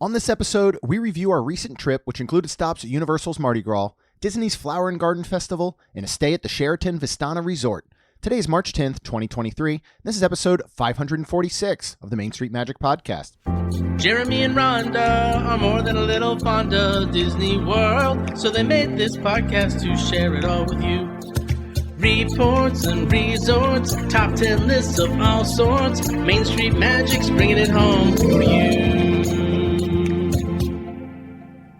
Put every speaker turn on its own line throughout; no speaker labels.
On this episode, we review our recent trip, which included stops at Universal's Mardi Gras, Disney's Flower and Garden Festival, and a stay at the Sheraton Vistana Resort. Today is March 10th, 2023. This is episode 546 of the Main Street Magic Podcast.
Jeremy and Rhonda are more than a little fond of Disney World, so they made this podcast to share it all with you. Reports and resorts, top 10 lists of all sorts. Main Street Magic's bringing it home for you.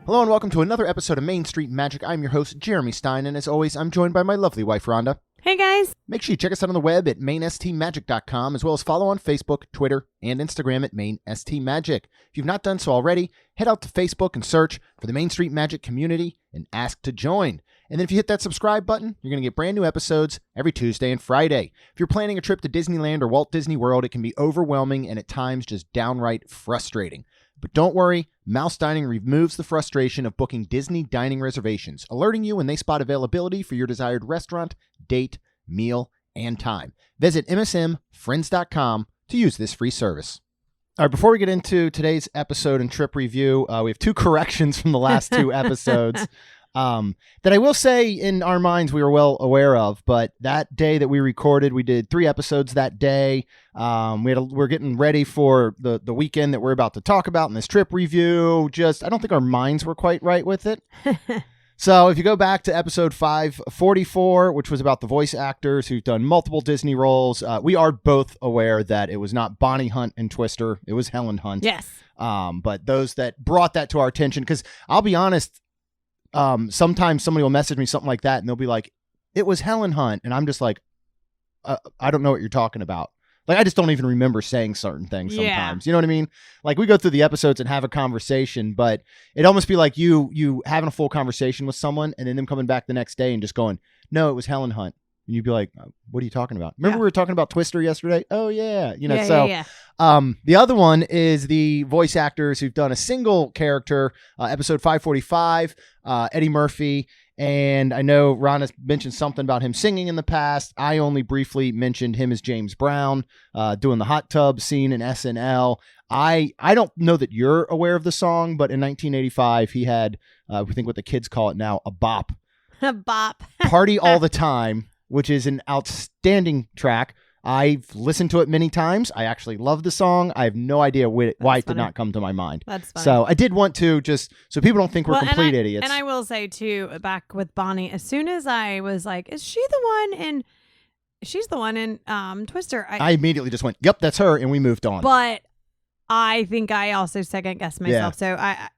Hello and welcome to another episode of Main Street Magic. I'm your host, Jeremy Stein, and as always, I'm joined by my lovely wife, Rhonda.
Hey guys.
Make sure you check us out on the web at mainstmagic.com, as well as follow on Facebook, Twitter, and Instagram at mainstmagic. If you've not done so already, head out to Facebook and search for the Main Street Magic community and ask to join. And then if you hit that subscribe button, you're going to get brand new episodes every Tuesday and Friday. If you're planning a trip to Disneyland or Walt Disney World, it can be overwhelming and at times just downright frustrating. But don't worry, Mouse Dining removes the frustration of booking Disney dining reservations, alerting you when they spot availability for your desired restaurant, date, meal, and time. Visit msmfriends.com to use this free service. All right, before we get into today's episode and trip review, we have two corrections from the last two episodes that I will say in our minds we were well aware of, but that day that we recorded, we did 3 episodes that day. We're getting ready for the weekend that we're about to talk about in this trip review. I don't think our minds were quite right with it. So if you go back to episode 544, which was about the voice actors who've done multiple Disney roles, we are both aware that it was not Bonnie Hunt and Twister. It was Helen Hunt.
Yes.
But those that brought that to our attention, because I'll be honest, sometimes somebody will message me something like that and they'll be like, it was Helen Hunt. And I'm just like, I don't know what you're talking about. Like, I just don't even remember saying certain things sometimes. Yeah. You know what I mean? Like, we go through the episodes and have a conversation, but it'd almost be like you having a full conversation with someone and then them coming back the next day and just going, no, it was Helen Hunt. And you'd be like, what are you talking about? Remember we were talking about Twister yesterday? Oh, yeah. The other one is the voice actors who've done a single character, episode 545, Eddie Murphy. And I know Ron has mentioned something about him singing in the past. I only briefly mentioned him as James Brown, doing the hot tub scene in SNL. I don't know that you're aware of the song, but in 1985, he had, we think what the kids call it now, a bop.
A bop.
Party All the Time, which is an outstanding track. I've listened to it many times. I actually love the song. I have no idea why it did not come to my mind.
That's funny.
So I did want to just, so people don't think we're complete idiots.
And I will say too, back with Bonnie, as soon as I was like, is she the one she's the one in Twister. I
immediately just went, yep, that's her. And we moved on.
But I think I also second guessed myself.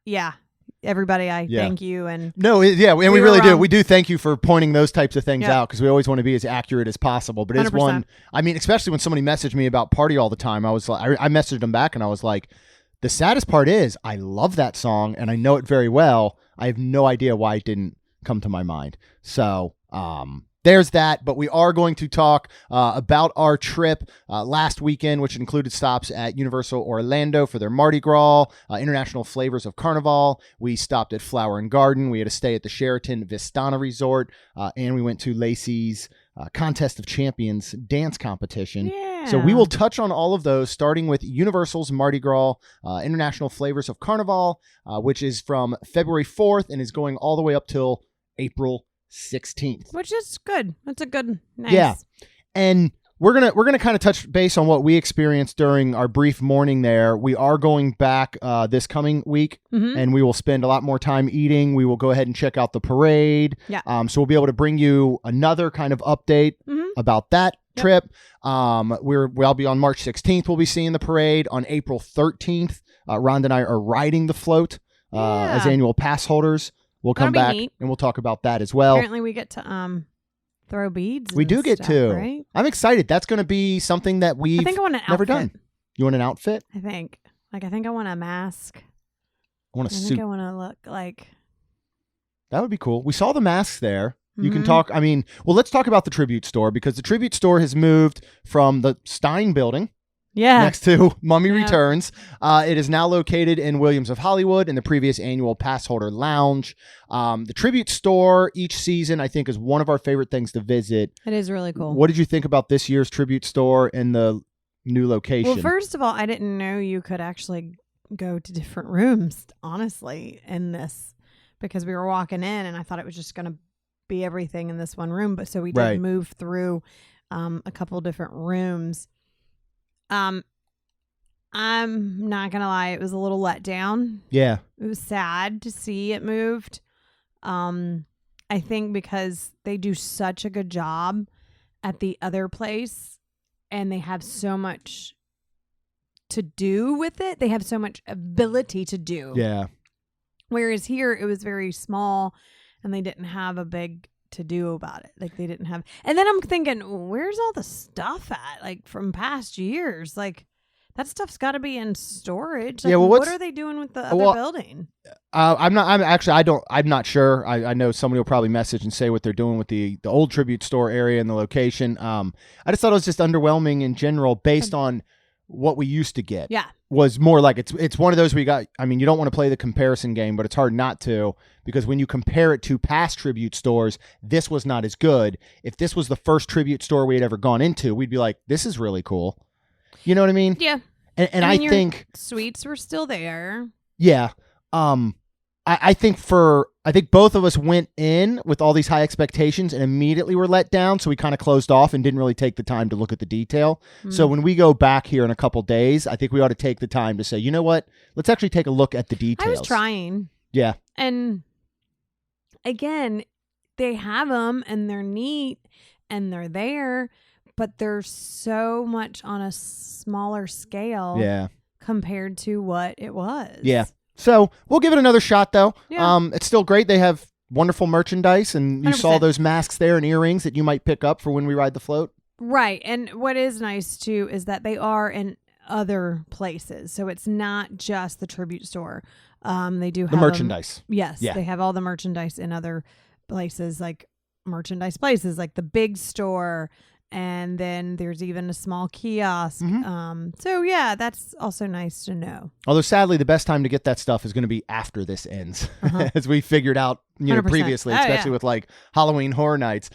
Yeah. So everybody, thank you. And
we really do. We do thank you for pointing those types of things out, because we always want to be as accurate as possible. But it's
100%.
one, I mean, especially when somebody messaged me about Party All the Time, I was like, I messaged them back and I was like, the saddest part is I love that song and I know it very well. I have no idea why it didn't come to my mind. So, there's that, but we are going to talk about our trip last weekend, which included stops at Universal Orlando for their Mardi Gras, International Flavors of Carnival. We stopped at Flower and Garden. We had a stay at the Sheraton Vistana Resort, and we went to Lacey's Contest of Champions dance competition.
Yeah.
So we will touch on all of those, starting with Universal's Mardi Gras, International Flavors of Carnival, which is from February 4th and is going all the way up till April 16th,
which is good. That's a good, nice.
Yeah. And we're gonna kind of touch base on what we experienced during our brief morning there. We are going back this coming week, and we will spend a lot more time eating. We will go ahead and check out the parade.
Yeah.
So we'll be able to bring you another kind of update about that trip. I'll be on March 16th. We'll be seeing the parade. On April 13th, Rhonda and I are riding the float as annual pass holders. We'll come back and we'll talk about that as well.
Apparently we get to throw beads.
We do get to.
Right?
I'm excited. That's going to be something that we've never done. You want an outfit?
I think I want a mask.
I want a suit.
I want to look like.
That would be cool. We saw the masks there. You can talk. I mean, well, let's talk about the tribute store, because the tribute store has moved from the Stein building.
Yeah.
Next to Mummy Returns. It is now located in Williams of Hollywood in the previous annual pass holder lounge. The tribute store each season, I think, is one of our favorite things to visit.
It is really cool.
What did you think about this year's tribute store and the new location?
Well, first of all, I didn't know you could actually go to different rooms, honestly, in this, because we were walking in and I thought it was just going to be everything in this one room. But so we did move through a couple different rooms. I'm not going to lie. It was a little let down.
Yeah.
It was sad to see it moved. I think because they do such a good job at the other place and they have so much to do with it. They have so much ability to do.
Yeah.
Whereas here it was very small and they didn't have a big to do about it. Like they didn't have. And then I'm thinking, where's all the stuff at? Like from past years, like that stuff's got to be in storage. Like,
yeah. Well,
what are they doing with the other building?
I'm not sure. I know somebody will probably message and say what they're doing with the old tribute store area and the location. I just thought it was just underwhelming in general based on what we used to get.
Yeah.
Was more like it's one of those you don't want to play the comparison game, but it's hard not to, because when you compare it to past tribute stores, this was not as good. If this was the first tribute store we had ever gone into, we'd be like, this is really cool. You know what I mean?
Yeah.
And I think
suites were still there.
Yeah. I think both of us went in with all these high expectations and immediately were let down. So we kind of closed off and didn't really take the time to look at the detail. So when we go back here in a couple days, I think we ought to take the time to say, you know what? Let's actually take a look at the details.
I was trying.
Yeah.
And again, they have them and they're neat and they're there, but they're so much on a smaller scale.
Yeah.
Compared to what it was.
Yeah. So we'll give it another shot, though.
Yeah.
It's still great. They have wonderful merchandise, and you
100%.
saw those masks there and earrings that you might pick up for when we ride the float.
Right. And what is nice, too, is that they are in other places. So it's not just the tribute store. They do have
the merchandise.
Yes.
Yeah.
They have all the merchandise in other places, like merchandise places, like the big store. And then there's even a small kiosk.
Mm-hmm.
So, yeah, that's also nice to know.
Although, sadly, the best time to get that stuff is going to be after this ends, as we figured out
100%.
Previously, especially with like Halloween Horror Nights.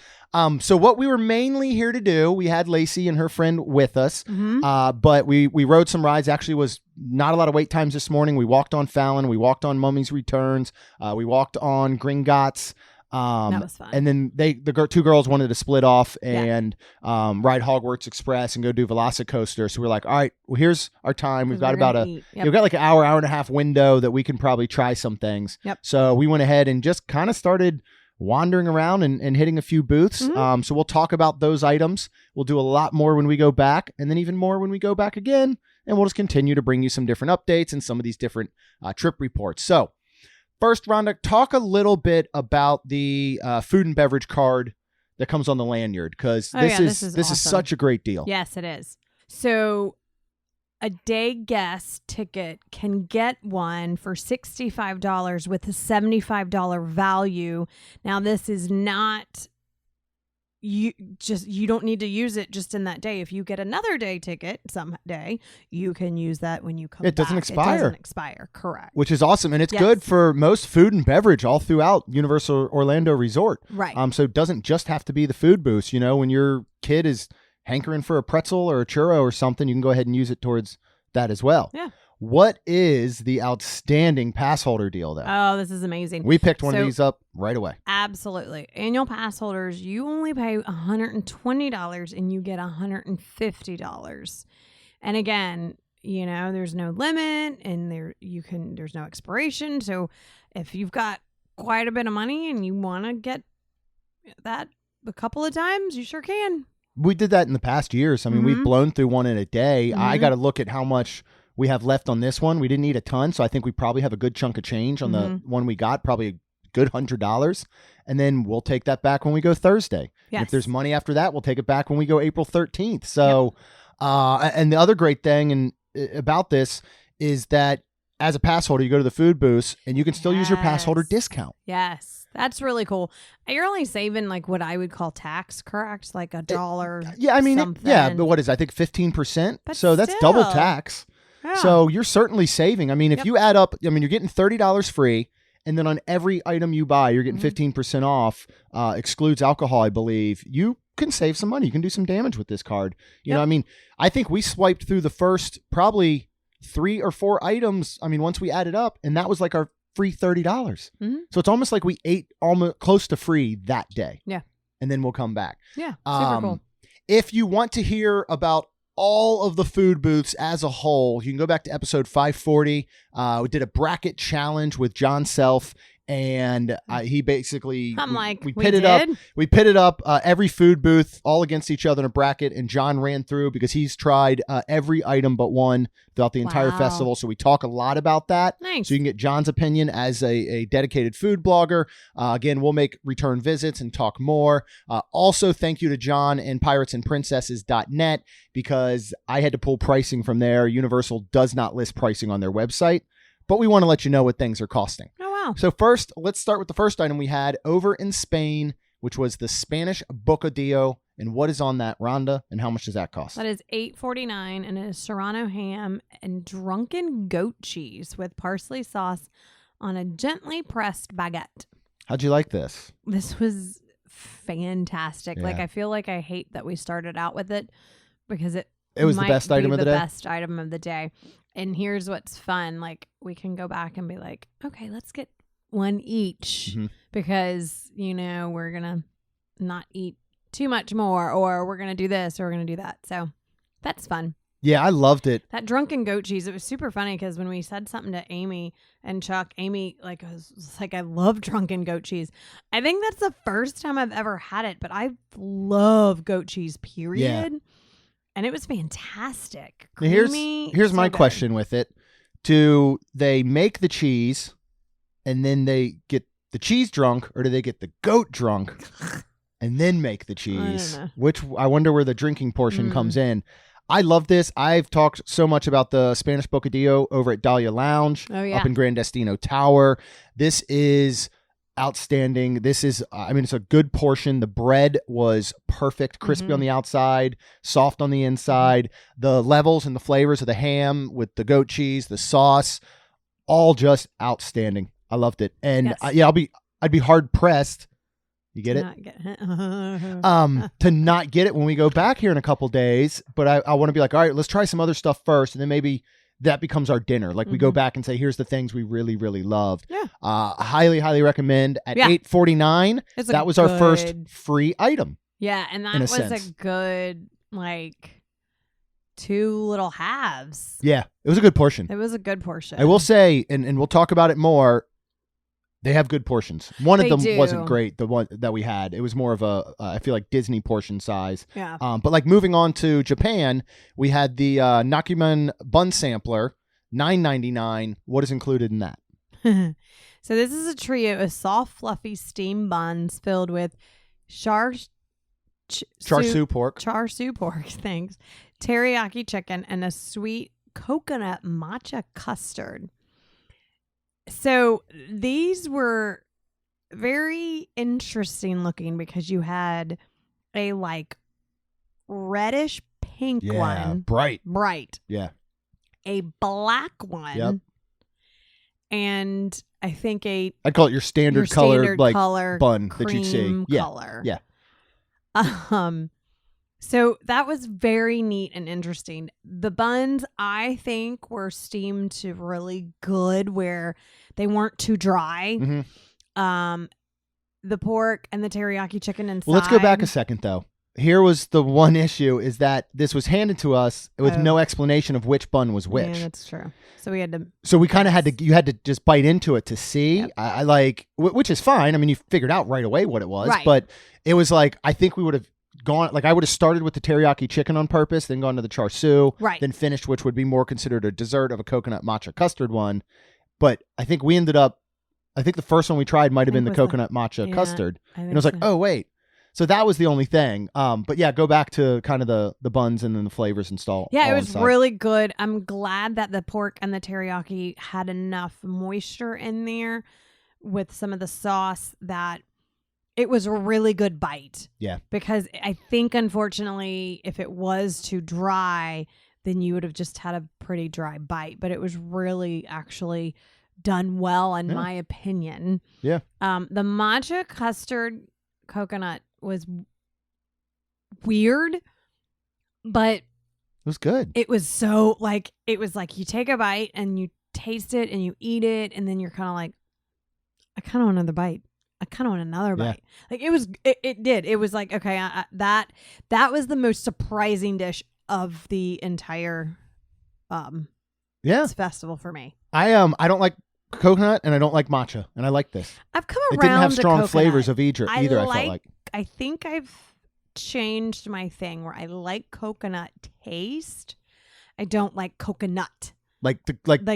So what we were mainly here to do, we had Lacey and her friend with us, but we rode some rides. Actually, was not a lot of wait times this morning. We walked on Fallon. We walked on Mummy's Returns. We walked on Gringotts.
That was fun.
And then the two girls wanted to split off and ride Hogwarts Express and go do Velocicoaster. So we're like, all right, well, here's our time. We've got about we've got like an hour and a half window that we can probably try some things.
Yep.
So we went ahead and just kind of started wandering around and hitting a few booths. So we'll talk about those items. We'll do a lot more when we go back, and then even more when we go back again. And we'll just continue to bring you some different updates and some of these different trip reports. So first, Rhonda, talk a little bit about the food and beverage card that comes on the lanyard, because this is
awesome.
such a great deal.
Yes, it is. So a day guest ticket can get one for $65 with a $75 value. Now, this is not... You don't need to use it just in that day. If you get another day ticket someday, you can use that when you come back.
It doesn't expire.
It doesn't expire, correct.
Which is awesome. And it's good for most food and beverage all throughout Universal Orlando Resort.
Right.
So it doesn't just have to be the food booths. You know, when your kid is hankering for a pretzel or a churro or something, you can go ahead and use it towards that as well.
Yeah.
What is the outstanding pass holder deal, though?
Oh, this is amazing.
We picked one of these up right away.
Absolutely. Annual pass holders, you only pay $120 and you get $150. And again, you know, there's no limit and there's no expiration. So if you've got quite a bit of money and you want to get that a couple of times, you sure can.
We did that in the past years. I mean, we've blown through one in a day. I got to look at how much we have left on this one. We didn't need a ton, so I think we probably have a good chunk of change on the one we got, probably a good $100. And then we'll take that back when we go Thursday.
Yes.
If there's money after that, we'll take it back when we go April 13th. So, and the other great thing about this is that as a pass holder, you go to the food booths and you can still use your pass holder discount.
Yes. That's really cool. You're only saving like what I would call tax, correct? Like $1.
Yeah, I mean,
something.
but what is it? I think 15%.
But
so that's double tax.
Yeah.
So you're certainly saving. I mean, if you add up, I mean, you're getting $30 free, and then on every item you buy, you're getting 15% off, excludes alcohol, I believe. You can save some money. You can do some damage with this card. You know, I mean, I think we swiped through the first probably 3 or 4 items. I mean, once we added up, and that was like our free $30. So it's almost like we ate almost close to free that day.
Yeah.
And then we'll come back.
Yeah. Super cool.
If you want to hear about all of the food booths as a whole, you can go back to episode 540. We did a bracket challenge with John Self, and he basically we pitted up every food booth all against each other in a bracket, and John ran through because he's tried every item but one throughout the entire festival. So we talk a lot about that.
Nice.
So you can get John's opinion as a dedicated food blogger. Again, we'll make return visits and talk more. Also, thank you to John and piratesandprincesses.net, because I had to pull pricing from there. Universal does not list pricing on their website, but we want to let you know what things are costing.
Oh, wow.
So first, let's start with the first item we had over in Spain, which was the Spanish bocadillo. And what is on that, Rhonda, and how much does that cost?
That is $8.49, and it is Serrano ham and drunken goat cheese with parsley sauce on a gently pressed baguette.
How'd you like this?
This was fantastic.
Yeah.
Like, I feel like I hate that we started out with it, because it
was the best item of the day?
best item of the day. And here's what's fun. Like, we can go back and be like, okay, let's get one each, because, we're going to not eat too much more, or we're going to do this, or we're going to do that. So that's fun.
Yeah, I loved it.
That drunken goat cheese, it was super funny, because when we said something to Amy and Chuck, Amy was like, I love drunken goat cheese. I think that's the first time I've ever had it, but I love goat cheese, period.
Yeah.
And it was fantastic.
Now
Creamy,
here's
so
my
good.
question with it. Do they make the cheese and then they get the cheese drunk, or do they get the goat drunk and then make the cheese?
I don't know.
Which I wonder where the drinking portion comes in. I love this. I've talked so much about the Spanish bocadillo over at Dahlia Lounge up in Gran Destino Tower. This is outstanding. This is, it's a good portion. The bread was perfect, crispy on the outside, soft on the inside. The levels and the flavors of the ham with the goat cheese, the sauce, all just outstanding. I loved it. And I'd be hard pressed. You get it? To not get it when we go back here in a couple days. But I want to be like, all right, let's try some other stuff first, and then maybe that becomes our dinner. Like, we go back and say, here's the things we really, really loved. Yeah. Highly, highly recommend. At $8.49, that was our first free item.
Yeah, and that was a good, like, 2 little halves.
Yeah, it was a good portion.
It was a good portion.
I will say, and we'll talk about it more, they have good portions. One of them wasn't great, the one that we had. It was more of a, I feel like, Disney portion size.
Yeah.
But like, moving on to Japan, we had the Nakuman bun sampler, $9.99. What is included in that?
So this is a trio of soft, fluffy steamed buns filled with char siu pork, thanks, teriyaki chicken, and a sweet coconut matcha custard. So these were very interesting looking, because you had a like reddish pink one. Bright.
Yeah.
A black one.
Yep.
And I think I'd
call it your standard color, like,
color
bun that you'd see.
Color.
Yeah.
So that was very neat and interesting. The buns, I think, were steamed to really good, where they weren't too dry. The pork and the teriyaki chicken inside.
Well, let's go back a second, though. Here was the one issue, is that this was handed to us with no explanation of which bun was which.
Yeah, that's true. So we had to.
So we kind of you had to just bite into it to see.
Yep.
I like, which is fine. I mean, you figured out right away what it was,
right.
But it was like, I think we would have gone, like, I would have started with the teriyaki chicken on purpose, then gone to the char siu,
right.
Then finished, which would be more considered a dessert, of a coconut matcha custard one. But I think we ended up, I think the first one we tried might have been the coconut matcha custard. And I was like, oh, wait. So that was the only thing. But yeah, go back to kind of the buns and then the flavors installed.
Yeah, it was really good. I'm glad that the pork and the teriyaki had enough moisture in there with some of the sauce that it was a really good bite.
Yeah.
Because I think, unfortunately, if it was too dry, then you would have just had a pretty dry bite. But it was really actually done well, in my opinion.
Yeah.
The matcha custard coconut was weird, but
was good.
It was so like, it was like you take a bite and you taste it and you eat it. And then you're kind of like, I kind of want another bite. I kind of want another bite. Like it was, it did. It was like, okay, that was the most surprising dish of the entire festival for me.
I don't like coconut and I don't like matcha, and I like this.
I've come around.
It didn't have strong
coconut.
flavors of either. I felt like.
I think I've changed my thing where I like coconut taste. I don't like coconut.
Like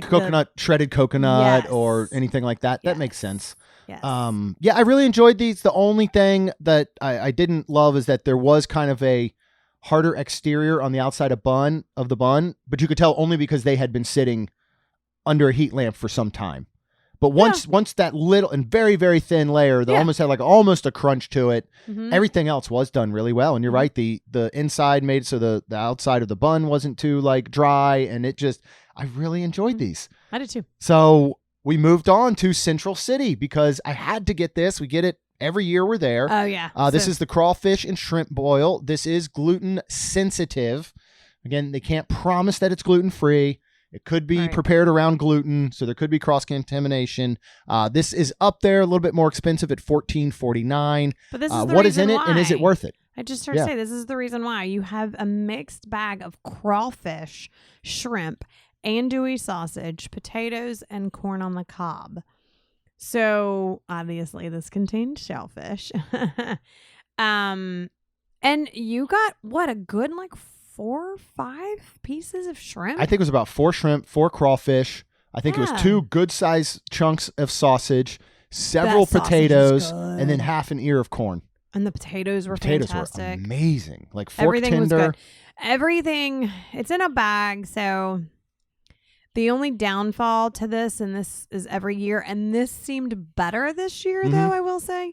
coconut, shredded coconut, or anything like that. That makes sense.
Yes.
I really enjoyed these. The only thing that I didn't love is that there was kind of a harder exterior on the outside of the bun, but you could tell only because they had been sitting under a heat lamp for some time. But once that little and very, very thin layer that almost had like almost a crunch to it, everything else was done really well. And you're right, the inside made it so the outside of the bun wasn't too like dry, and I really enjoyed these.
I did too.
So we moved on to Central City because I had to get this. We get it every year we're there.
Oh, yeah.
This is the crawfish and shrimp boil. This is gluten sensitive. Again, they can't promise that it's gluten free. It could be prepared around gluten, so there could be cross-contamination. This is up there, a little bit more expensive at $14.49.
But this is the
what is in
reason
it, and is it
why.
worth it?
I just heard say this is the reason why. You have a mixed bag of crawfish, shrimp, andouille sausage, potatoes, and corn on the cob. So, obviously, this contains shellfish. And you got, a good, 4 or 5 pieces of shrimp?
I think it was about 4 shrimp, 4 crawfish. I think it was 2 good-sized chunks of sausage, several potatoes, and then half an ear of corn.
And the potatoes were
fantastic.
Were
amazing. Like fork
Everything
tender.
was good. Everything, it's in a bag, so the only downfall to this, and this is every year, and this seemed better this year, though, I will say,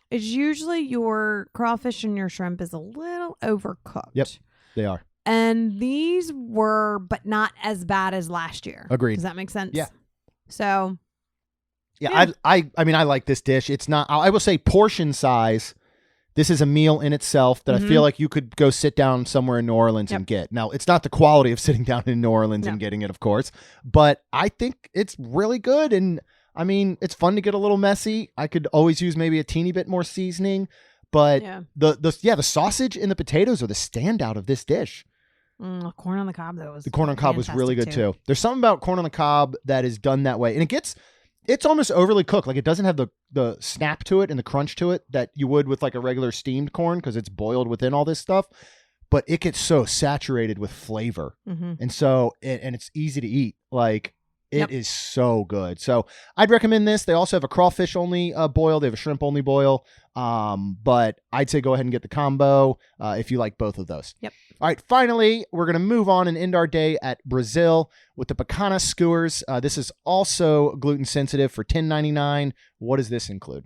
is usually your crawfish and your shrimp is a little overcooked.
Yep. They are.
And these were, but not as bad as last year.
Agreed.
Does that make sense?
Yeah.
So.
Yeah. I mean, I like this dish. It's not, I will say portion size. This is a meal in itself that I feel like you could go sit down somewhere in New Orleans and get. Now, it's not the quality of sitting down in New Orleans and getting it, of course, but I think it's really good. And I mean, it's fun to get a little messy. I could always use maybe a teeny bit more seasoning. But the sausage and the potatoes are the standout of this dish.
Corn on the cob, though, was
the corn on the cob was really good too. There's something about corn on the cob that is done that way, and it's almost overly cooked. Like it doesn't have the snap to it and the crunch to it that you would with like a regular steamed corn because it's boiled within all this stuff. But it gets so saturated with flavor, and so and it's easy to eat. Like it is so good. So I'd recommend this. They also have a crawfish only boil. They have a shrimp only boil. But I'd say go ahead and get the combo if you like both of those.
Yep.
All right. Finally, we're going to move on and end our day at Brazil with the picanha skewers. This is also gluten sensitive for $10.99. What does this include?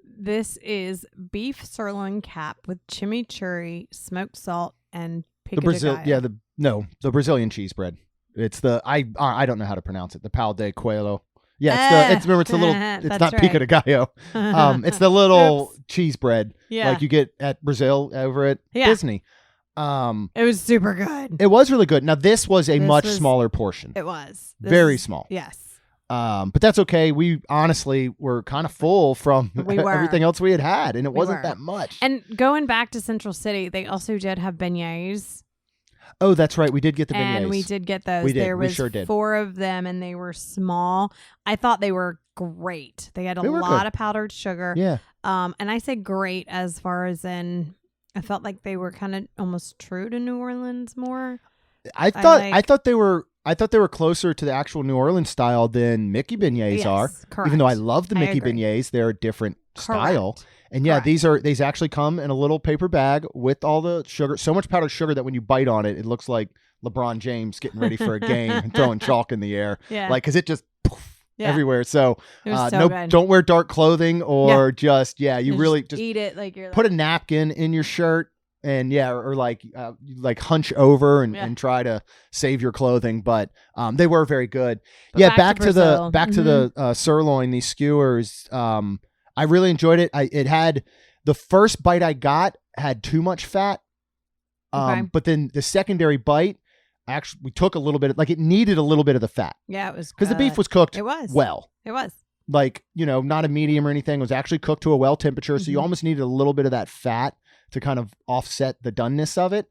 This is beef sirloin cap with chimichurri, smoked salt, and pico de gallo.
The Brazilian cheese bread. It's the I don't know how to pronounce it. The pau de coelho. Yeah, it's the little. It's not pico de gallo. It's the little cheese bread like you get at Brazil over at Disney.
It was super good.
It was really good. Now this was a much smaller portion.
It was
very small.
Yes.
But that's okay. We honestly were kind of full from everything else we had, and it wasn't that much.
And going back to Central City, they also did have beignets.
Oh, that's right. We did get the beignets.
And we did get those.
We did.
There was
we sure did.
4 of them, and they were small. I thought they were great. They had a lot of powdered sugar.
Yeah.
And I say great as far as in, I felt like they were kind of almost true to New Orleans more.
I thought they were closer to the actual New Orleans style than Mickey beignets are.
Correct.
Even though I love the Mickey beignets, they're a different style. And these actually come in a little paper bag with all the sugar, so much powdered sugar that when you bite on it, it looks like LeBron James getting ready for a game and throwing chalk in the air.
Yeah.
Like, cause it just everywhere. So,
good.
Don't wear dark clothing or you really just
eat it. Like you're
put a napkin in your shirt and or like hunch over and try to save your clothing. But they were very good.
But
back to the sirloin, these skewers. I really enjoyed it. It had the first bite I got had too much fat.
Okay.
But then the secondary bite, actually, we took a little bit, like it needed a little bit of the fat.
Yeah, it was
Because the beef was cooked
It was.
well.
It was.
Like, not a medium or anything. It was actually cooked to a well temperature. So you almost needed a little bit of that fat to kind of offset the doneness of it.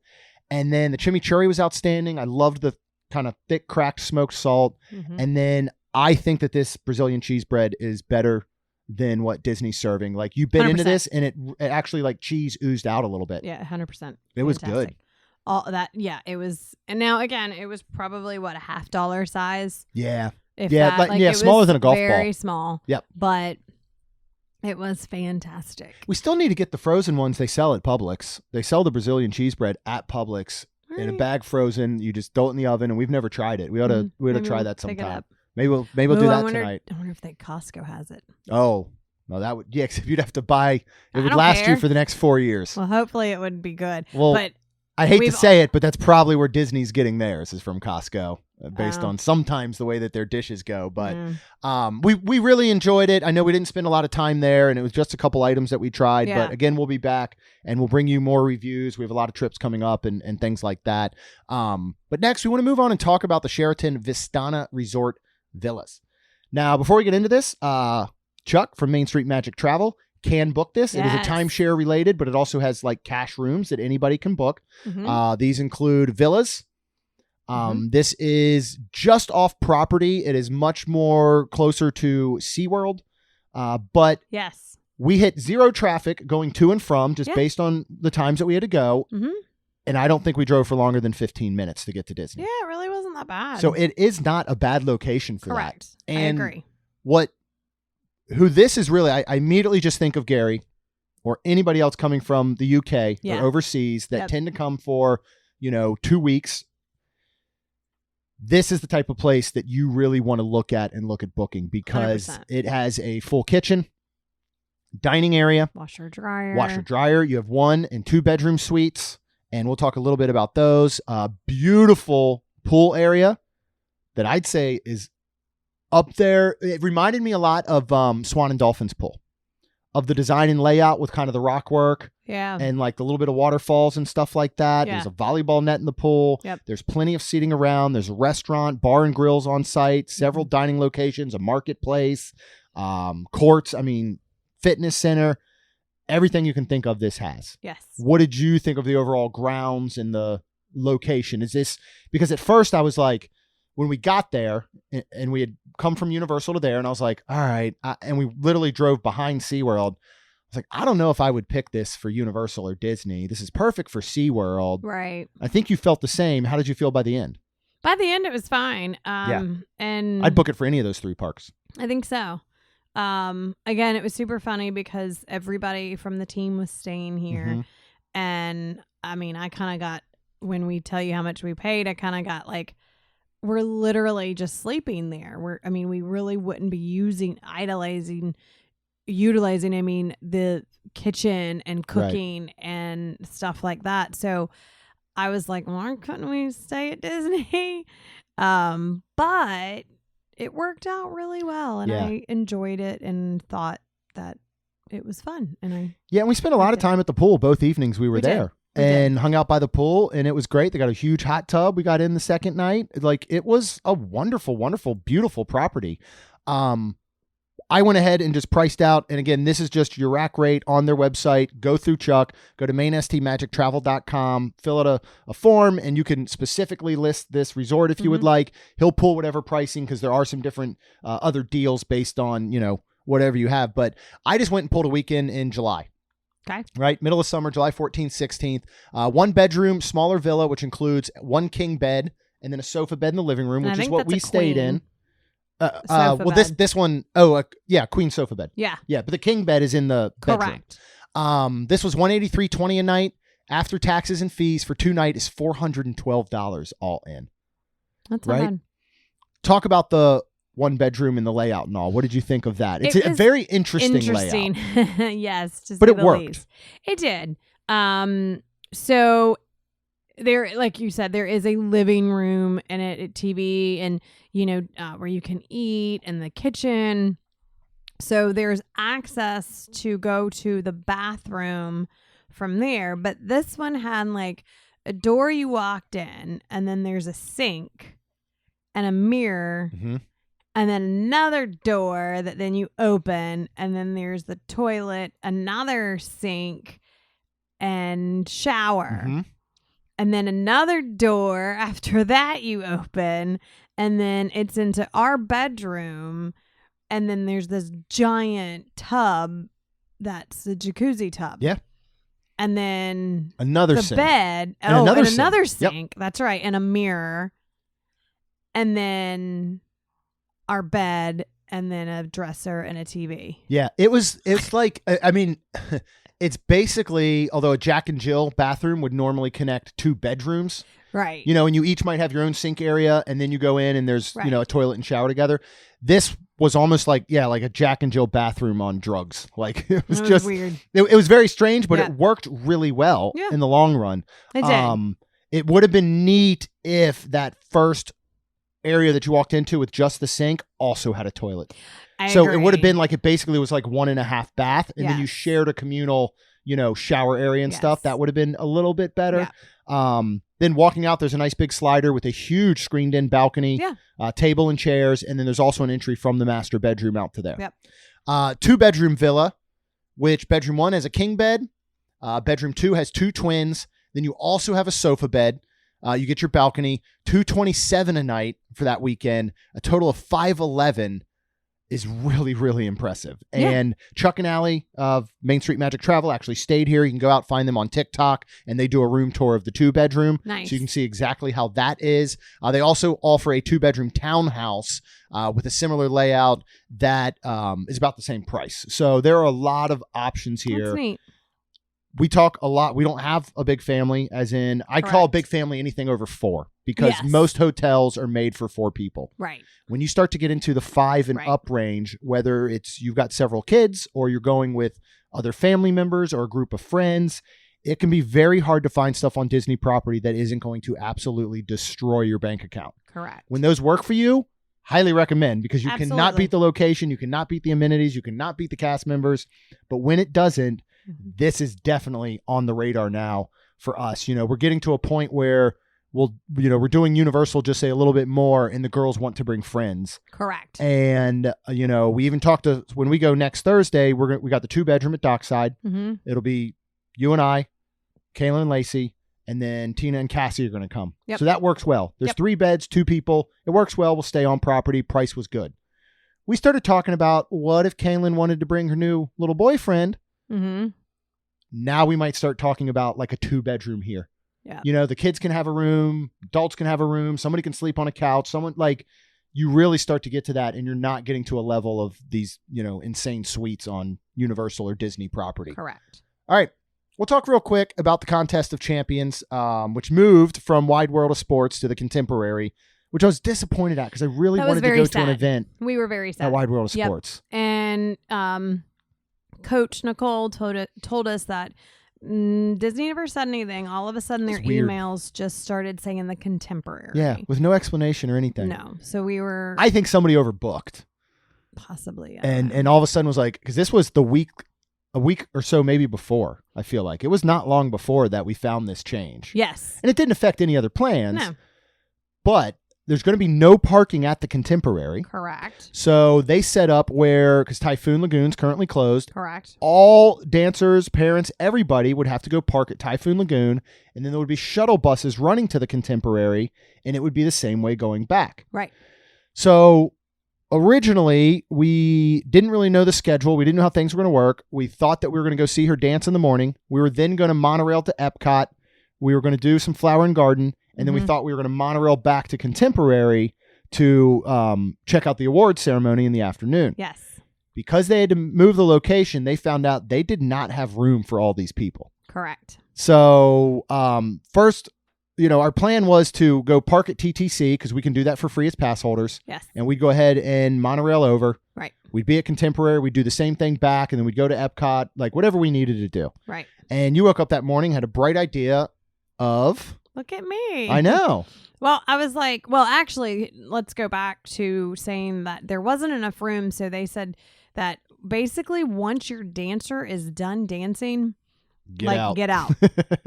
And then the chimichurri was outstanding. I loved the kind of thick cracked smoked salt. And then I think that this Brazilian cheese bread is better than what Disney's serving. Like you bit
100%.
into this and it actually like cheese oozed out a little bit.
Yeah, 100%.
It was good.
All that, yeah, it was. And now again, it was probably what, a $50 size.
Yeah.
If
Yeah,
that,
like,
like,
yeah,
it
smaller
was
than a golf ball.
Very small.
Yep.
But it was fantastic.
We still need to get the frozen ones they sell at Publix. They sell the Brazilian cheese bread at Publix in a bag frozen. You just throw it in the oven, and we've never tried it. We ought to try that sometime. Maybe we'll do that tonight.
I wonder if Costco has it.
Oh, no, that would, yeah, because you'd have to buy, it would
don't
last
care.
you for the next 4 years.
Well, hopefully it would be good.
Well,
but
I hate to say it, but that's probably where Disney's getting theirs, is from Costco, based
Oh.
on sometimes the way that their dishes go. But we really enjoyed it. I know we didn't spend a lot of time there, and it was just a couple items that we tried.
Yeah.
But again, we'll be back, and we'll bring you more reviews. We have a lot of trips coming up and things like that. But next, we want to move on and talk about the Sheraton Vistana Resort Villas. Now, before we get into this, Chuck from Main Street Magic Travel can book this. It is a
Yes.
timeshare related, but it also has like cash rooms that anybody can book. These include villas. This is just off property. It is much more closer to SeaWorld. But
yes.
we hit zero traffic going to and from just
Yeah.
based on the times that we had to go. And I don't think we drove for longer than 15 minutes to get to Disney.
Yeah, it really wasn't that bad.
So it is not a bad location for
correct.
that. And
I agree.
who this is really, I immediately just think of Gary or anybody else coming from the UK
Yeah.
or overseas that
Yep.
tend to come for, 2 weeks. This is the type of place that you really want to look at booking because
100%.
it has a full kitchen, dining area,
Washer dryer.
washer dryer. You have 1 and 2 bedroom suites, and we'll talk a little bit about those. Beautiful pool area that I'd say is up there. It reminded me a lot of Swan and Dolphins pool, of the design and layout with kind of the rock work
Yeah.
and like the little bit of waterfalls and stuff like that.
Yeah.
There's a volleyball net in the pool.
Yep.
There's plenty of seating around. There's a restaurant, bar and grills on site, several dining locations, a marketplace, courts, fitness center, everything you can think of this has.
Yes.
What did you think of the overall grounds and the location? Is this, because at first I was like, when we got there and we had come from Universal to there, and I was like, all right. And we literally drove behind SeaWorld. I was like, I don't know if I would pick this for Universal or Disney. This is perfect for SeaWorld.
Right.
I think you felt the same. How did you feel by the end?
By the end, it was fine. And
I'd book it for any of those 3 parks.
I think so. Again, it was super funny because everybody from the team was staying here.
Mhm.
And I kind of got, when we tell you how much we paid, I kind of got like, we're literally just sleeping there. We really wouldn't be utilizing the kitchen and cooking and stuff like that. So I was like, why couldn't we stay at Disney? But it worked out really well, and
Yeah.
I enjoyed it and thought that it was fun. And
And we spent a lot of time at the pool both evenings we were
We did.
there.
We did.
And hung out by the pool, and it was great. They got a huge hot tub. We got in the second night. Like, it was a wonderful, wonderful, beautiful property. I went ahead and just priced out. And again, this is just your rack rate on their website. Go through Chuck, go to mainstmagictravel.com, fill out a form, and you can specifically list this resort if you would like. He'll pull whatever pricing, because there are some different other deals based on, whatever you have. But I just went and pulled a weekend in July.
Okay.
Right. Middle of summer, July 14th, 16th. 1 bedroom, smaller villa, which includes 1 king bed and then a sofa bed in the living room,
And I
which is
think
what
that's
we
a
stayed
queen
in.
sofa
Well,
bed.
this one, queen sofa bed.
yeah,
Yeah, but the king bed is in the bedroom.
correct.
This was $183.20 a night. After taxes and fees for 2 nights is $412 all in.
That's not
Right?
bad.
Talk about the 1 bedroom and the layout and all. What did you think of that? It's
It
a
was
very interesting layout.
Yes, to
But
say
it
the
worked.
least. It did. So there, like you said, there is a living room and a TV, and where you can eat, and the kitchen. So there's access to go to the bathroom from there. But this one had like a door you walked in, and then there's a sink and a mirror,
Mm-hmm.
and then another door that then you open, and then there's the toilet, another sink, and shower.
Mm-hmm.
And then another door after that you open, and then it's into our bedroom, and then there's this giant tub that's the jacuzzi tub.
Yeah.
And then
Another
the
sink.
bed.
And
Oh,
another
and
sink.
another
Yep.
sink. That's right. And a mirror. And then our bed, and then a dresser and a TV.
Yeah, it's like, I mean, it's basically, although a Jack and Jill bathroom would normally connect 2 bedrooms,
Right.
you know, and you each might have your own sink area, and then you go in and there's,
Right.
you know, a toilet and shower together. This was almost like, yeah, like a Jack and Jill bathroom on drugs. Like it was
It was
just
weird.
It was very strange, but
Yeah.
it worked really well
Yeah.
in the long run.
It did.
It would have been neat if that first area that you walked into with just the sink also had a toilet.
I
So
agree.
it would have been like, it basically was like 1.5 bath, and then you
Yes.
shared a communal, you know, shower area and
Yes.
stuff. That would have been a little bit better. Then walking out, there's a nice big slider with a huge screened in balcony,
Yeah.
table and chairs. And then there's also an entry from the master bedroom out to there.
Yep.
2-bedroom villa, which bedroom 1 has a king bed. Bedroom 2 has 2 twins. Then you also have a sofa bed. You get your balcony, $227 a night for that weekend. A total of $511 is really, really impressive.
Yeah.
And Chuck and Allie of Main Street Magic Travel actually stayed here. You can go out, find them on TikTok, and they do a room tour of the 2-bedroom.
Nice.
So you can see exactly how that is. They also offer a 2-bedroom townhouse with a similar layout that is about the same price. So there are a lot of options here.
That's neat.
We talk a lot. We don't have a big family, as in I call a
Correct.
big family anything over 4, because
Yes.
most hotels are made for 4 people.
Right.
When you start to get into the 5 and
Right.
up range, whether it's you've got several kids or you're going with other family members or a group of friends, it can be very hard to find stuff on Disney property that isn't going to absolutely destroy your bank account.
Correct.
When those work for you, highly recommend, because you cannot
Absolutely.
beat the location, you cannot beat the amenities, you cannot beat the cast members. But when it doesn't, this is definitely on the radar now for us. You know, we're getting to a point where we're doing Universal just say a little bit more, and the girls want to bring friends.
Correct.
And we even talked to, when we go next Thursday, we got the 2-bedroom at Dockside.
Mm-hmm.
It'll be you and I, Kayla and Lacey, and then Tina and Cassie are going to come.
Yep.
So that works well. There's
Yep.
3 beds, 2 people. It works well. We'll stay on property. Price was good. We started talking about, what if Kaylin wanted to bring her new little boyfriend?
Mm-hmm.
Now we might start talking about like a 2-bedroom here.
Yeah.
You know, the kids can have a room, adults can have a room, somebody can sleep on a couch, someone, like, you really start to get to that, and you're not getting to a level of these, insane suites on Universal or Disney property.
Correct.
All right. We'll talk real quick about the Contest of Champions, which moved from Wide World of Sports to the Contemporary, which I was disappointed at because I really
That was
wanted to
very
go to an
sad.
event
We were very sad.
at Wide World of
Yep.
Sports.
And Coach Nicole told us that Disney never said anything. All of a sudden, their
It's weird.
emails just started saying the Contemporary.
Yeah, with no explanation or anything.
No. So we were
I think somebody overbooked.
possibly. I don't know.
And all of a sudden was like, because this was a week or so maybe before, I feel like. It was not long before that we found this change.
Yes.
And it didn't affect any other plans.
No.
But there's going to be no parking at the Contemporary.
Correct.
So they set up because Typhoon Lagoon's currently closed,
Correct.
all dancers, parents, everybody would have to go park at Typhoon Lagoon, and then there would be shuttle buses running to the Contemporary, and it would be the same way going back.
Right.
So originally, we didn't really know the schedule. We didn't know how things were going to work. We thought that we were going to go see her dance in the morning. We were then going to monorail to Epcot. We were going to do some flower and garden, and then we thought we were going to monorail back to Contemporary to check out the awards ceremony in the afternoon.
Yes.
Because they had to move the location, they found out they did not have room for all these people.
Correct.
So first, our plan was to go park at TTC because we can do that for free as pass holders.
Yes.
And we'd go ahead and monorail over.
Right.
We'd be at Contemporary. We'd do the same thing back, and then we'd go to Epcot, like whatever we needed to do.
Right.
And you woke up that morning, had a bright idea of...
Look at me.
I know.
Well, I was like, well, actually, let's go back to saying that there wasn't enough room. So they said that basically once your dancer is done dancing,
Get out.
get out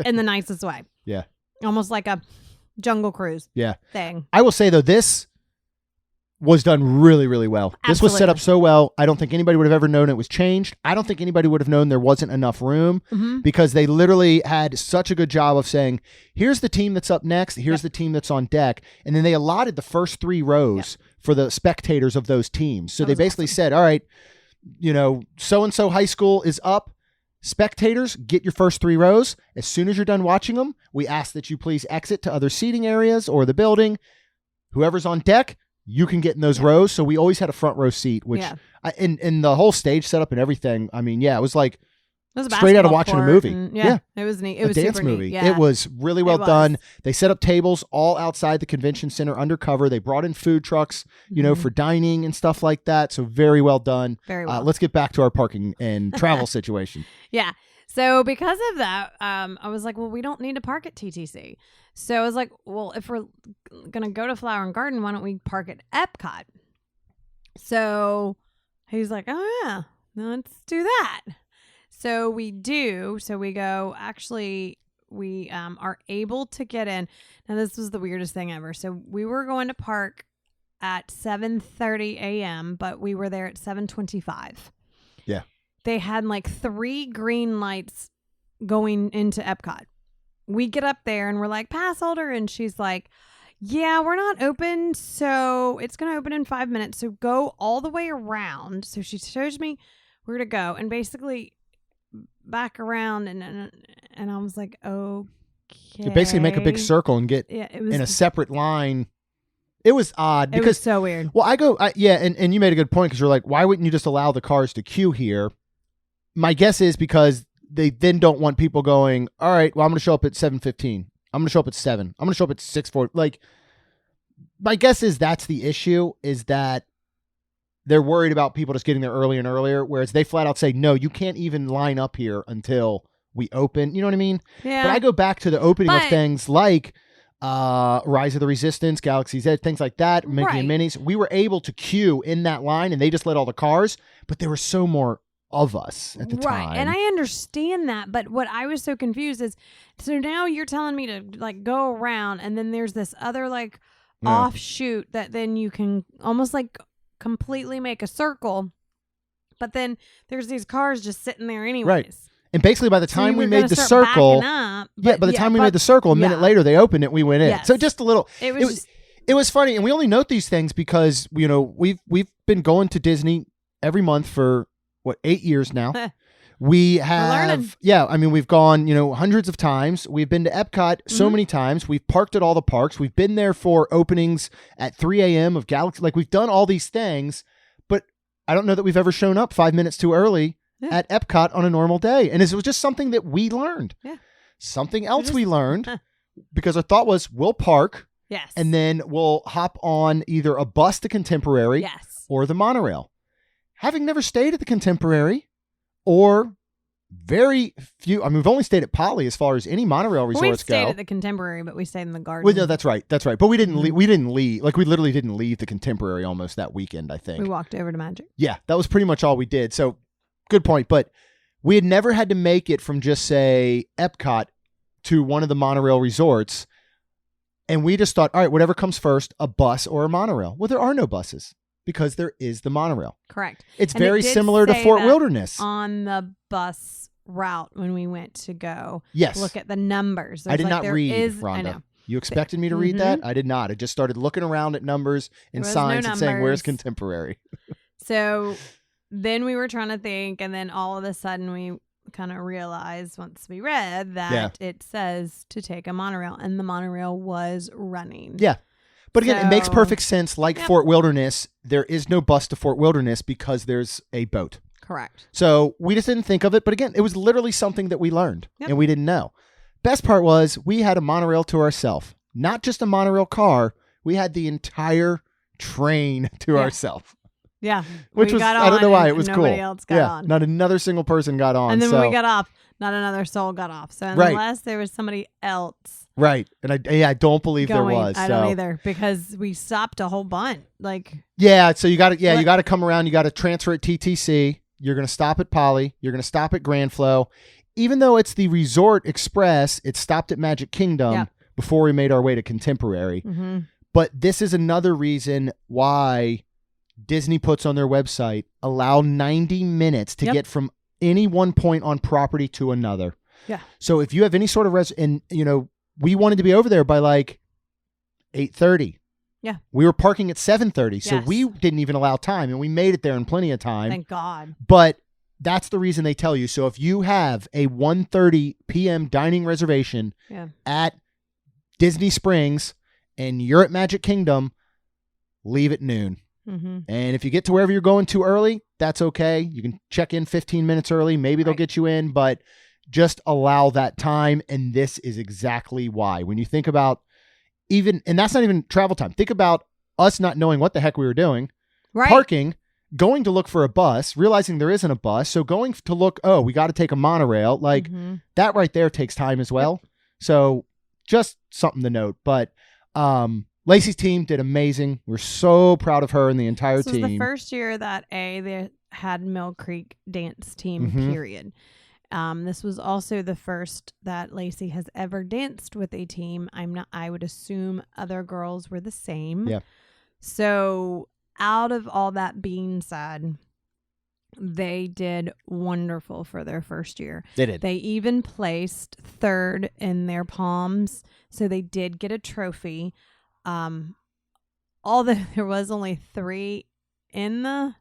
in the nicest way.
Yeah.
Almost like a Jungle Cruise
Yeah.
thing.
I will say, though, this was done really, really well. This was set up so well. I don't think anybody would have ever known it was changed. I don't think anybody would have known there wasn't enough room because they literally had such a good job of saying, here's the team that's up next. Here's the team that's on deck. And then they allotted the first 3 rows for the spectators of those teams. So they basically said, all right, so-and-so high school is up. Spectators, get your first 3 rows. As soon as you're done watching them, we ask that you please exit to other seating areas or the building. Whoever's on deck, you can get in those rows. So we always had a front row seat, which in the whole stage setup and everything, I mean, it was like straight out of watching a movie.
It was neat. It was
a dance
super
movie.
Neat. Yeah.
It was really well done. They set up tables all outside the convention center undercover. They brought in food trucks, for dining and stuff like that. So very well done.
Very well.
Let's get back to our parking and travel situation.
Yeah. So because of that, I was like, well, we don't need to park at TTC. So I was like, well, if we're going to go to Flower and Garden, why don't we park at Epcot? So he's like, oh, yeah, let's do that. So we do. So we go, actually, we are able to get in. Now, this was the weirdest thing ever. So we were going to park at 7:30 a.m., but we were there at 7:25.
Yeah.
They had like 3 green lights going into Epcot. We get up there and we're like, pass holder. And she's like, yeah, we're not open. So it's going to open in 5 minutes. So go all the way around. So she shows me where to go and basically back around. And I was like, okay.
You basically make a big circle and get in a separate line. It was odd because
it was so weird.
Well, and you made a good point because you're like, why wouldn't you just allow the cars to queue here? My guess is because they then don't want people going, all right, well, I'm going to show up at 7:15. I'm going to show up at 7. I'm going to show up at 6:40. Like, my guess is that's the issue, is that they're worried about people just getting there earlier and earlier, whereas they flat out say, no, you can't even line up here until we open. You know what I mean?
Yeah.
But I go back to the opening of things like Rise of the Resistance, Galaxy's Edge, things like that, Mickey and Minnie's. We were able to queue in that line, and they just let all the cars, but there were so more of us at the time.
Right. And I understand that, but what I was so confused is, so now you're telling me to like go around, and then there's this other like offshoot that then you can almost like completely make a circle, but then there's these cars just sitting there anyways.
Right. And basically by the time we made the
circle,
by the time we made the circle, a minute later they opened it, we went in.
Yes.
So just a little,
it
was funny. And we only note these things because, we've been going to Disney every month for 8 years now. We have, we've gone, hundreds of times. We've been to Epcot so many times. We've parked at all the parks. We've been there for openings at 3 a.m. of Galaxy. Like, we've done all these things, but I don't know that we've ever shown up 5 minutes too early at Epcot on a normal day. And it was just something that we learned. Yeah. Something else we learned because our thought was we'll park.
Yes.
And then we'll hop on either a bus to Contemporary or the monorail. Having never stayed at the Contemporary or very few, we've only stayed at Poly as far as any monorail resorts go.
We stayed at the Contemporary, but we stayed in the Garden.
Well, no, that's right. But we didn't leave. Like, we literally didn't leave the Contemporary almost that weekend, I think.
We walked over to Magic.
Yeah, that was pretty much all we did. So, good point. But we had never had to make it from just, say, Epcot to one of the monorail resorts. And we just thought, all right, whatever comes first, a bus or a monorail. Well, there are no buses because there is the monorail.
Correct.
It's very similar to Fort Wilderness.
On the bus route when we went to go
look
at the numbers.
I did not read, Rhonda.
I know.
You expected me to read that? I did not. I just started looking around at numbers and signs and saying, where's Contemporary?
So then we were trying to think, and then all of a sudden we kind of realized once we read that it says to take a monorail, and the monorail was running.
Yeah. But again, it makes perfect sense. Like Fort Wilderness, there is no bus to Fort Wilderness because there's a boat.
Correct.
So we just didn't think of it. But again, it was literally something that we learned and we didn't know. Best part was we had a monorail to ourselves. Not just a monorail car. We had the entire train to ourselves.
Yeah.
Which was, I don't know why, it was cool.
Nobody else got on.
Not another single person got on.
And then when we got off, not another soul got off. So unless there was somebody else.
Right. And I don't believe there was.
I don't either, because we stopped a whole bunch.
So you got to come around. You got to transfer at TTC. You're going to stop at Poly. You're going to stop at Grand Flow. Even though it's the Resort Express, it stopped at Magic Kingdom. Yeah. before we made our way to Contemporary.
Mm-hmm.
But this is another reason why Disney puts on their website, allow 90 minutes to get from any one point on property to another.
Yeah.
So if you have any sort of and we wanted to be over there by like 8:30.
Yeah.
We were parking at 7:30. So
Yes.
we didn't even allow time, and we made it there in plenty of time.
Thank God.
But that's the reason they tell you. So if you have a 1:30 p.m. dining reservation at Disney Springs and you're at Magic Kingdom, leave at noon.
Mm-hmm.
And if you get to wherever you're going too early, that's okay. You can check in 15 minutes early. Maybe they'll get you in, but just allow that time. And this is exactly why. When you think about and that's not even travel time. Think about us not knowing what the heck we were doing, parking, going to look for a bus, realizing there isn't a bus. So going to look, we got to take a monorail. Like that right there takes time as well. Yep. So just something to note. But Lacey's team did amazing. We're so proud of her and the entire team. This was
the first year that they had Mill Creek dance team, period. This was also the first that Lacey has ever danced with a team. I would assume other girls were the same.
Yeah.
So out of all that being said, they did wonderful for their first year.
They did.
They even placed third in their Palms. So they did get a trophy. Although there was only 3 in the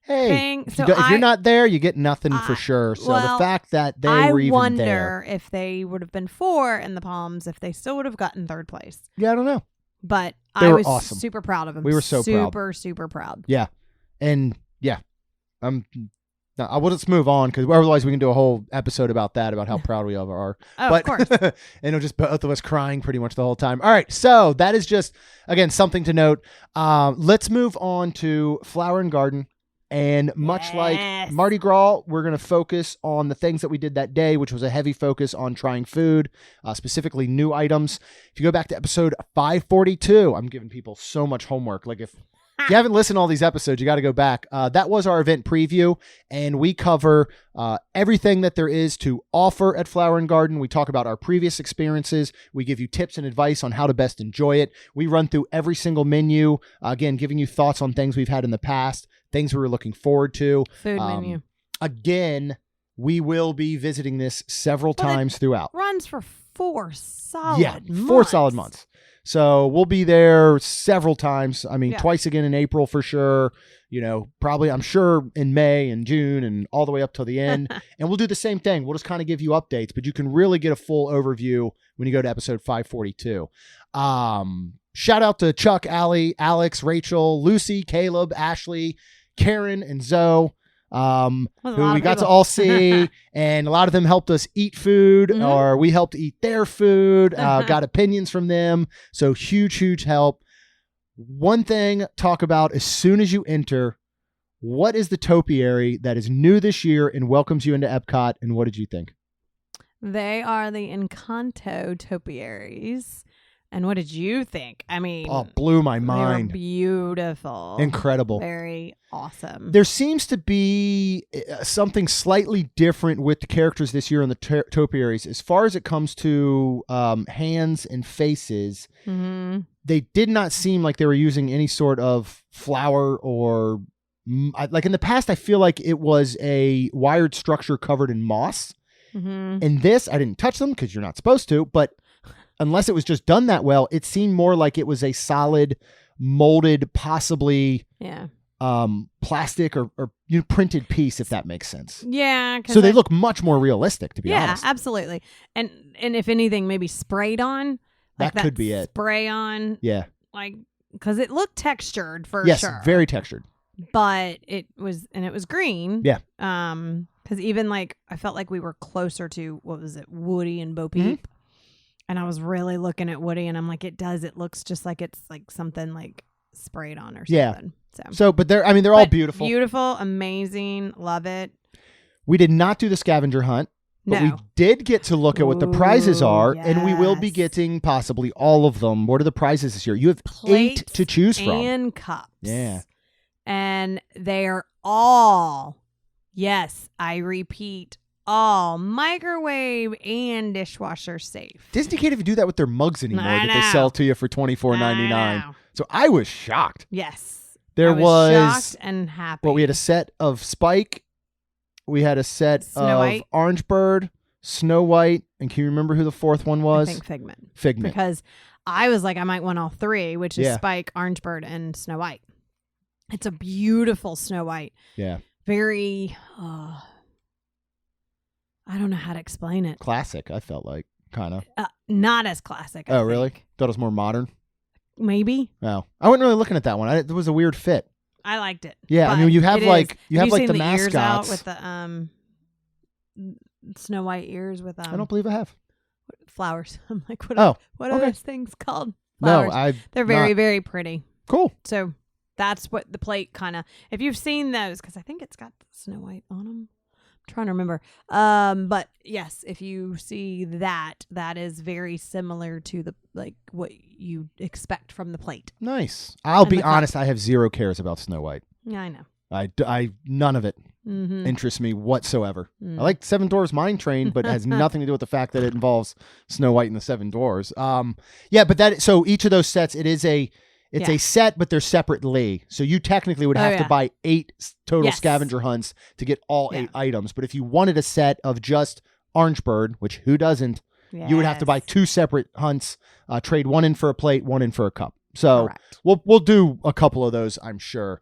thing.
So if you're not there, you get nothing for sure. So the fact that they were even there.
I wonder if they would have been 4 in the Palms, if they still would have gotten third place.
Yeah, I don't know.
But
I
was
awesome.
super proud of them.
We were so
proud. Super proud.
Yeah. And let's move on, because otherwise we can do a whole episode about how proud we are.
Of course.
And it'll just both of us crying pretty much the whole time. All right. So that is just, again, something to note. Let's move on to Flower and Garden. And much like Mardi Gras, we're going to focus on the things that we did that day, which was a heavy focus on trying food, specifically new items. If you go back to episode 542, I'm giving people so much homework. Like if you haven't listened to all these episodes, you got to go back. That was our event preview, and we cover everything that there is to offer at Flower and Garden. We talk about our previous experiences. We give you tips and advice on how to best enjoy it. We run through every single menu, again, giving you thoughts on things we've had in the past, things we were looking forward to.
Food menu.
Again, we will be visiting this several times throughout.
Runs for 4 solid months.
4 solid months. So we'll be there several times. I mean, twice again in April for sure. Probably, I'm sure, in May and June and all the way up till the end. And we'll do the same thing. We'll just kind of give you updates, but you can really get a full overview when you go to episode 542. Shout out to Chuck, Allie, Alex, Rachel, Lucy, Caleb, Ashley, Karen, and Zoe. Who we got to all see, and a lot of them helped us eat food, or we helped eat their food, got opinions from them. So huge help. One thing, talk about as soon as you enter, what is the topiary that is new this year and welcomes you into Epcot, and what did you think?
They are the Encanto topiaries. And what did you think? I mean,
blew my mind.
They were beautiful.
Incredible.
Very awesome.
There seems to be something slightly different with the characters this year in the topiaries. As far as it comes to hands and faces, they did not seem like they were using any sort of flower or... Like in the past, I feel like it was a wired structure covered in moss. In this, I didn't touch them because you're not supposed to, but... Unless it was just done that well, it seemed more like it was a solid, molded, possibly plastic or printed piece, if that makes sense.
Yeah.
So they look much more realistic, to be honest.
Yeah, absolutely. And if anything, maybe sprayed on. Like
that could be it.
Spray on.
Yeah.
Like, because it looked textured for sure.
Yes, very textured.
But it was green.
Yeah.
Because even like, I felt like we were closer to, what was it, Woody and Bo Peep. And I was really looking at Woody, and I'm like, it looks just like it's like something like sprayed on or something.
So, but they're all beautiful.
Beautiful, amazing, love it.
We did not do the scavenger hunt, but we did get to look at what the prizes are, and we will be getting possibly all of them. What are the prizes this year? You have
Plates
8 to choose from.
And cups.
Yeah.
And they are all, yes, I repeat, all microwave and dishwasher safe.
Disney can't even do that with their mugs anymore
I
that they
know.
sell to you for $24.99.
I know.
So I was shocked.
Yes.
There
I was
was
shocked and happy.
Well, we had a set of Spike. We had a set
Snow
of
White.
Orange Bird, Snow White, and can you remember who the fourth one was?
I think Figment.
Figment.
Because I was like, I might want all three, which is
Yeah.
Spike, Orange Bird, and Snow White. It's a beautiful Snow White.
Yeah.
Very, I don't know how to explain it.
Classic, I felt like, kind of.
Not as classic. I
Oh, really?
think.
Thought it was more modern?
Maybe.
No. I wasn't really looking at that one. It was a weird fit.
I liked it.
Yeah, I
but
mean, you have
it
like
is.
you have like
seen
the
ears out
mascots.
with the Snow White ears with
I don't believe I have.
flowers. I'm like, what?
Oh,
What are
okay.
those things called?
No,
Flowers.
I.
They're very, very pretty.
Cool.
So that's what the plate kind of. If you've seen those, because I think it's got Snow White on them. I'm trying to remember. But yes, if you see that, that is very similar to the like what you expect from the plate.
Nice. I'll
And
be
the cup.
honest. I have zero cares about Snow White.
Yeah, I know.
I none of it
Mm-hmm.
interests me whatsoever.
Mm.
I like Seven Dwarfs Mine Train, but it has nothing to do with the fact that it involves Snow White and the Seven Dwarfs. Yeah, but that so each of those sets, it's
Yeah.
a set, but they're separately. So you technically would have to
yeah.
buy 8 total
Yes.
scavenger hunts to get all
Yeah.
8 items. But if you wanted a set of just Orange Bird, which who doesn't, you would have to buy 2 separate hunts, trade one in for a plate, one in for a cup. So
Correct.
we'll do a couple of those, I'm sure.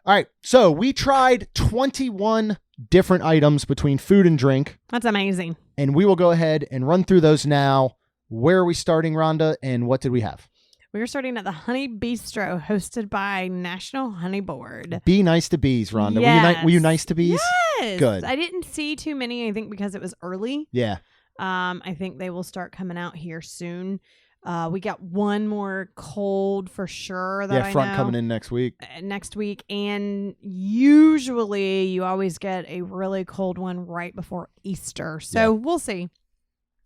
All right, so we tried 21 different items between food and drink,
That's amazing.
and we will go ahead and run through those now. Where are we starting, Rhonda, and what did we have?
We were starting at the Honey Bistro, hosted by National Honey Board.
Be nice to bees, Rhonda.
Yes.
Were you nice to bees?
Yes.
Good.
I didn't see too many, I think, because it was early.
Yeah.
I think they will start coming out here soon. We got one more cold for sure that
Yeah,
I
front
know.
coming in next week.
Next week, and usually you always get a really cold one right before Easter. So we'll see,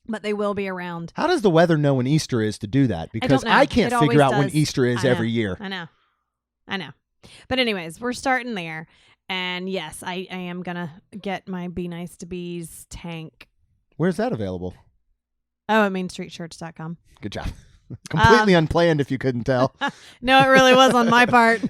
but they will be around.
How does the weather know when Easter is to do that? Because
know.
I can't
It
figure
always
out when
does.
Easter is
I know.
every year.
I know. But anyways, we're starting there, and yes, I am gonna get my Be Nice to Bees tank.
Where's that available?
Oh, at MainStreetShirts.com.
Good job. Completely unplanned, if you couldn't tell.
No, it really was on my part.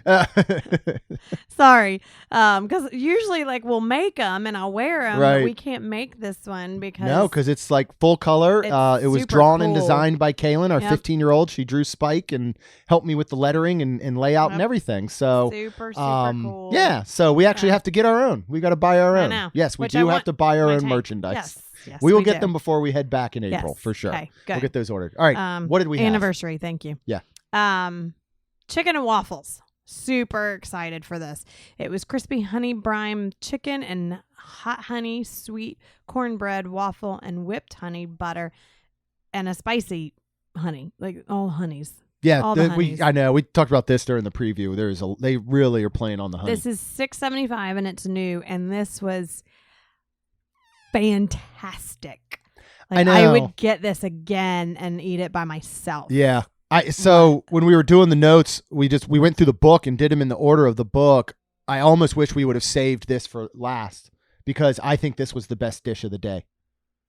Sorry. Because usually, like, we'll make them and I'll wear them.
Right.
But we can't make this one because
No, because it's like full color.
It's
It was
super
drawn and
cool.
designed by Kaylin, our
Yep.
15-year-old. She drew Spike and helped me with the lettering and layout and
Yep.
everything. So,
super cool.
yeah. So we actually
Yeah.
have to get our own. We got to buy our
I
own.
know.
Yes, we
Which I
do have
want
to buy our
my
own
tank.
merchandise.
Yes,
we will
we
get
do.
them before we head back in April,
Yes.
for sure.
Okay, good.
We'll get those ordered. All right. What did we have?
Anniversary. Thank you.
Yeah.
Chicken and waffles. Super excited for this. It was crispy honey brine chicken and hot honey sweet cornbread waffle and whipped honey butter and a spicy honey, like all honeys.
Yeah,
all the honeys.
I know. We talked about this during the preview. They really are playing on the honey.
This is $6.75 and it's new, and this was fantastic. Like,
I know.
would get this again and eat it by myself.
Yeah. When we were doing the notes, we went through the book and did them in the order of the book. I almost wish we would have saved this for last because I think this was the best dish of the day,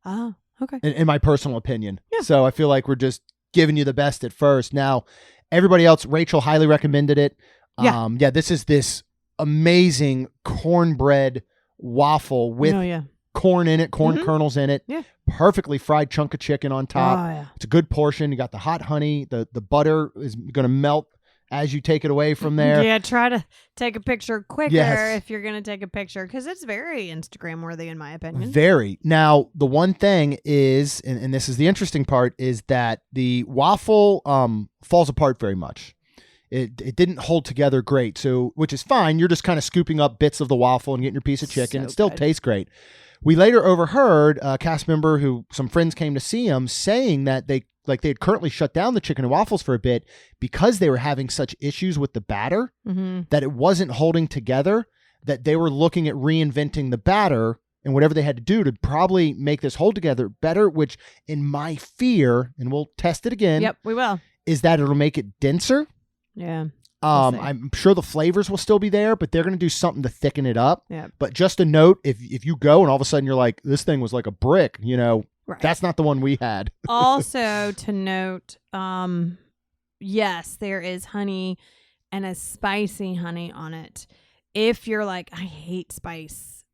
Oh, okay.
in my personal opinion.
Yeah.
So I feel like we're just giving you the best at first. Now, everybody else, Rachel highly recommended it.
Yeah.
This is this amazing cornbread waffle with
Oh, yeah.
corn in it, corn
Mhm.
kernels in it.
Yeah.
Perfectly fried chunk of chicken on top.
Oh, yeah.
It's a good portion. You got the hot honey. The butter is going to melt as you take it away from there.
Yeah, try to take a picture quicker
Yes.
if you're going to take a picture because it's very Instagram worthy in my opinion.
Very. Now, the one thing is, and this is the interesting part, is that the waffle falls apart very much. It didn't hold together great, so which is fine. You're just kind of scooping up bits of the waffle and getting your piece of chicken.
So
It still
good.
tastes great. We later overheard a cast member some friends came to see him saying that they had currently shut down the chicken and waffles for a bit because they were having such issues with the batter
Mm-hmm.
that it wasn't holding together, that they were looking at reinventing the batter and whatever they had to do to probably make this hold together better, which in my fear, and we'll test it again,
Yep, we will.
is that it'll make it denser.
Yeah. We'll see.
I'm sure the flavors will still be there, but they're going to do something to thicken it up.
Yeah.
But just a note, if you go and all of a sudden you're like, this thing was like a brick,
Right.
that's not the one we had.
Also to note, yes, there is honey and a spicy honey on it. If you're like, I hate spice,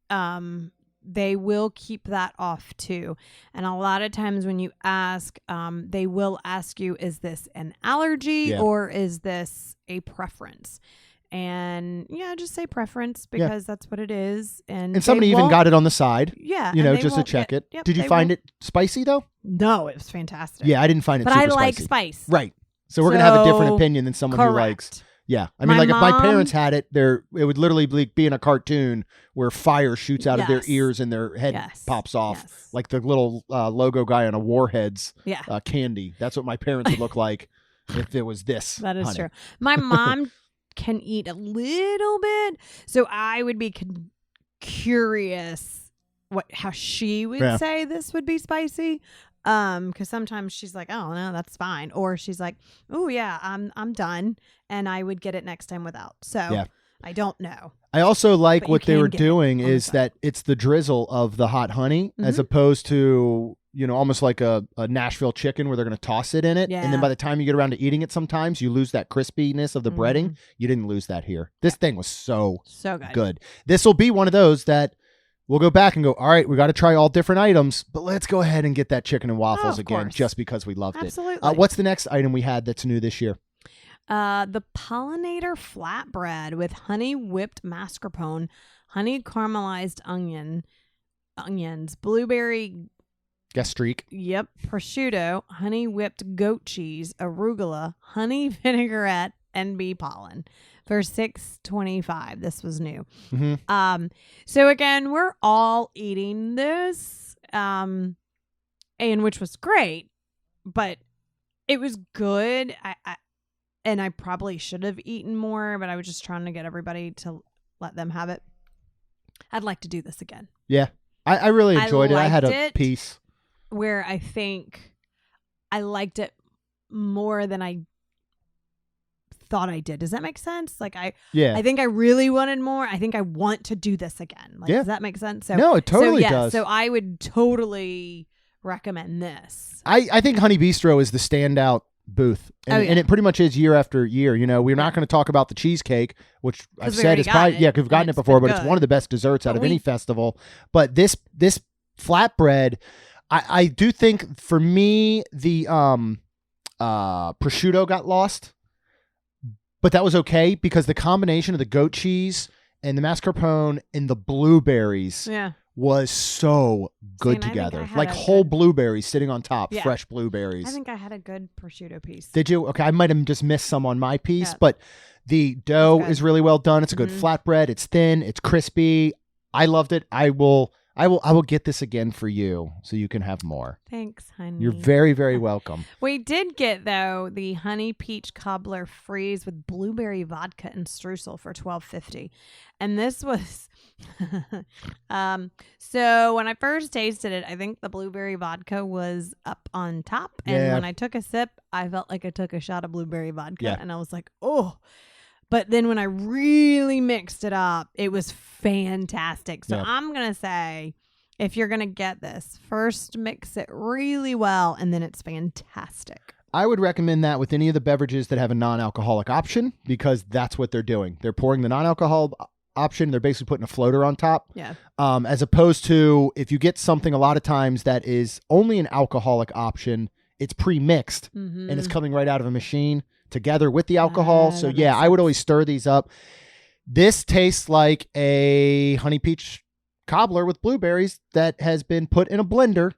they will keep that off too. And a lot of times when you ask, they will ask you, is this an allergy or is this a preference? And just say preference because that's what it is. And
somebody even got it on the side.
Yeah.
Just to check it.
Yep,
Did you find it spicy though?
No, it was fantastic.
Yeah, I didn't find it
but
super
I like
spicy.
spice.
Right. So we're going to have a different opinion than someone who likes. Yeah. I mean,
My
if my
mom-
parents had it, it would literally be in a cartoon where fire shoots out of their ears and their head pops off. Like the little logo guy on a Warheads candy. That's what my parents would look like if it was this.
That is
honey.
true. My mom can eat a little bit. So I would be curious how she would say this would be spicy. Because sometimes she's like, oh no, that's fine, or she's like, oh yeah, I'm done, and I would get it next time without. So I don't know.
I also like
But
what they were doing
on the
is
side.
that it's the drizzle of the hot honey as opposed to almost like a Nashville chicken where they're going to toss it in it, and then by the time you get around to eating it, sometimes you lose that crispiness of the breading. You didn't lose that here. This thing was so good. This will be one of those that we'll go back and go, all right, we got to try all different items, but let's go ahead and get that chicken and waffles again just because we loved it. What's the next item we had that's new this year?
The pollinator flatbread with honey whipped mascarpone, honey caramelized onions, blueberry
Gastrique.
Yep, prosciutto, honey whipped goat cheese, arugula, honey vinaigrette, and bee pollen for $6.25. This was new. So again, we're all eating this, and which was great, but it was good. I probably should have eaten more, but I was just trying to get everybody to let them have it. I'd like to do this again.
Yeah, I really enjoyed it. I had a piece
where I think I liked it more than I thought I did. Does that make sense? Like I think I really wanted more. I think I want to do this again. Like, does that make sense? So
no, it totally does.
So I would totally recommend this.
I think Honey Bistro is the standout booth, and it pretty much is year after year. We're not going to talk about the cheesecake, which I've said is probably we've gotten it before, but it's one of the best desserts out of any festival. But this flatbread, I do think for me the prosciutto got lost, but that was okay because the combination of the goat cheese and the mascarpone and the blueberries was so good together. Like whole blueberries sitting on top, fresh blueberries.
I think I had a good prosciutto piece.
Did you? Okay, I might have just missed some on my piece, but the dough is really well done. It's a good flatbread. It's thin. It's crispy. I loved it. I will get this again for you so you can have more.
Thanks, honey.
You're very, very welcome.
We did get, though, the honey peach cobbler freeze with blueberry vodka and streusel for $12.50. And this was so when I first tasted it, I think the blueberry vodka was up on top. And when I took a sip, I felt like I took a shot of blueberry vodka. And I was like, oh. But then when I really mixed it up, it was fantastic. So I'm going to say, if you're going to get this, first mix it really well, and then it's fantastic.
I would recommend that with any of the beverages that have a non-alcoholic option, because that's what they're doing. They're pouring the non-alcohol option. They're basically putting a floater on top.
Yeah.
As opposed to if you get something a lot of times that is only an alcoholic option, it's pre-mixed and it's coming right out of a machine together with the alcohol. So I would always stir these up. This tastes like a honey peach cobbler with blueberries that has been put in a blender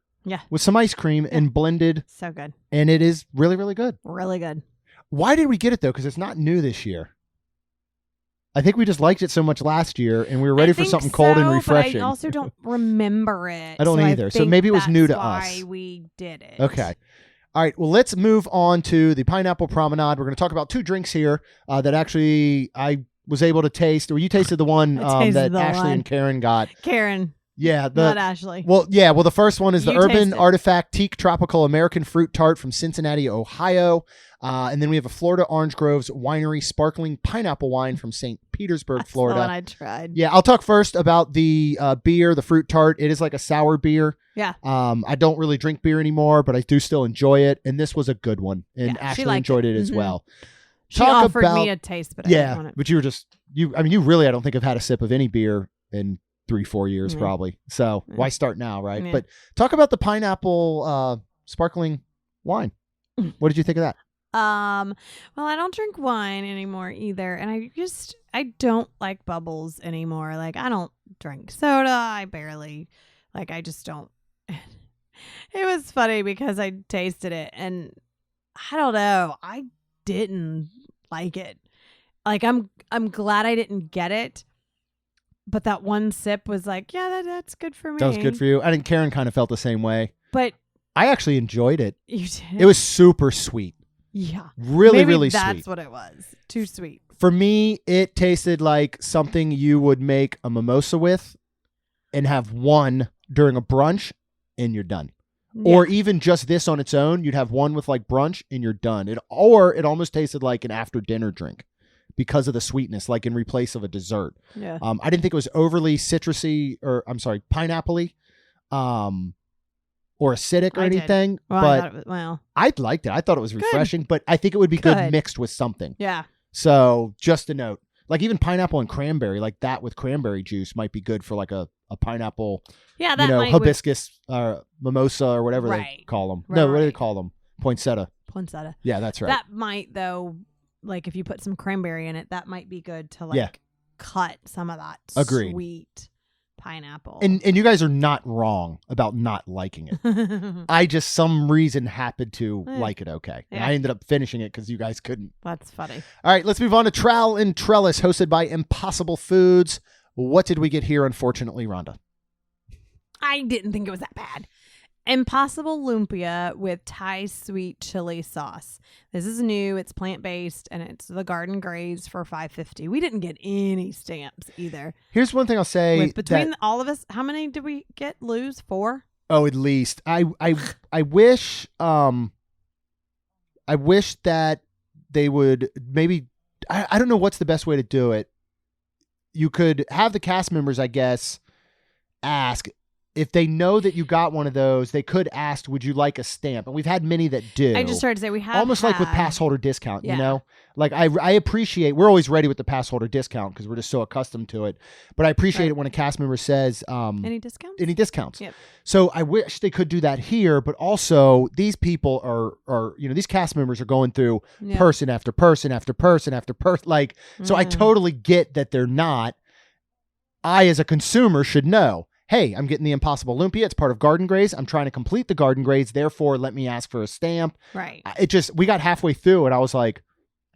with some ice cream and blended.
So good.
And it is really, really good.
Really good.
Why did we get it though? Because it's not new this year. I think we just liked it so much last year and we were ready for something cold and refreshing.
But I also don't remember it.
I don't either. So maybe it was new to us.
That's why we did it.
Okay. All right, well, let's move on to the Pineapple Promenade. We're going to talk about two drinks here that actually I was able to taste, or you tasted the one that Ashley and Karen got.
Karen.
Yeah,
Not Ashley.
Well, the first one is the
You
Urban
taste it.
Artifact Teak Tropical American Fruit Tart from Cincinnati, Ohio. And then we have a Florida Orange Groves Winery Sparkling Pineapple Wine from St. Petersburg,
That's
Florida.
the one I tried.
Yeah, I'll talk first about the beer, the Fruit Tart. It is like a sour beer.
Yeah.
I don't really drink beer anymore, but I do still enjoy it. And this was a good one. And
Yeah, she
Ashley
liked
enjoyed it as
Mhm.
well.
She
Talk
offered
about-
me a taste, but I didn't want it.
but you were just, you really, I don't think have had a sip of any beer in 3-4 years
Yeah.
probably. So
Yeah.
why start now, right?
Yeah.
But talk about the pineapple sparkling wine. What did you think of that?
Well, I don't drink wine anymore either, and I don't like bubbles anymore. Like, I don't drink soda. I barely, like, I just don't. It was funny because I tasted it, and I don't know, I didn't like it. Like, I'm glad I didn't get it, but that one sip was like, yeah, that's good for me.
That was good for you. I think Karen kind of felt the same way.
But
I actually enjoyed it.
you did.
It was super sweet.
Yeah.
Really,
Maybe
really
that's
sweet.
what it was. Too sweet.
For me, it tasted like something you would make a mimosa with and have one during a brunch and you're done. Or even just this on its own, you'd have one with like brunch and you're done. It almost tasted like an after dinner drink because of the sweetness, like in replace of a dessert.
Yeah.
I didn't think it was overly citrusy pineapple-y, or acidic or
I did.
anything.
Well,
But I liked it. I thought it was refreshing, but I think it would be good
Good.
mixed with something.
yeah.
So just a note, like even pineapple and cranberry, like that with cranberry juice might be good for like a pineapple,
Yeah, that might
hibiscus or mimosa or whatever they
Right.
call them.
Right,
No, what do they
right.
call them? Poinsettia.
Poinsettia.
Yeah, that's right.
That might though, like if you put some cranberry in it, that might be good to like
Yeah.
cut some of that
Agreed.
sweet pineapple.
And you guys are not wrong about not liking it. I just some reason happened to like it okay. And
Yeah.
I ended up finishing it because you guys couldn't.
That's funny.
All right, let's move on to Trowel and Trellis, hosted by Impossible Foods. What did we get here, unfortunately, Rhonda?
I didn't think it was that bad. Impossible lumpia with Thai sweet chili sauce. This is new. It's plant-based, and it's the Garden Graze for $5.50. We didn't get any stamps either.
Here's one thing I'll say.
Between all of us, how many did we lose? 4?
Oh, at least. I wish that they would maybe I don't know what's the best way to do it. You could have the cast members, I guess, ask if they know that you got one of those. They could ask, "Would you like a stamp?" And we've had many that do.
I just tried to say we have
almost like with
had-
pass holder discount.
Yeah.
You know, like I appreciate. We're always ready with the pass holder discount because we're just so accustomed to it. But I appreciate
Right.
it when a cast member says,
Any discounts?
any discounts.
Yep.
So I wish they could do that here, but also these people are these cast members are going through
Yeah.
person after person after person after person. Like, so I
Mm.
totally get that they're not. I, as a consumer, should know, hey, I'm getting the Impossible Lumpia. It's part of Garden Graze. I'm trying to complete the Garden Graze. Therefore, let me ask for a stamp.
Right.
We got halfway through and I was like,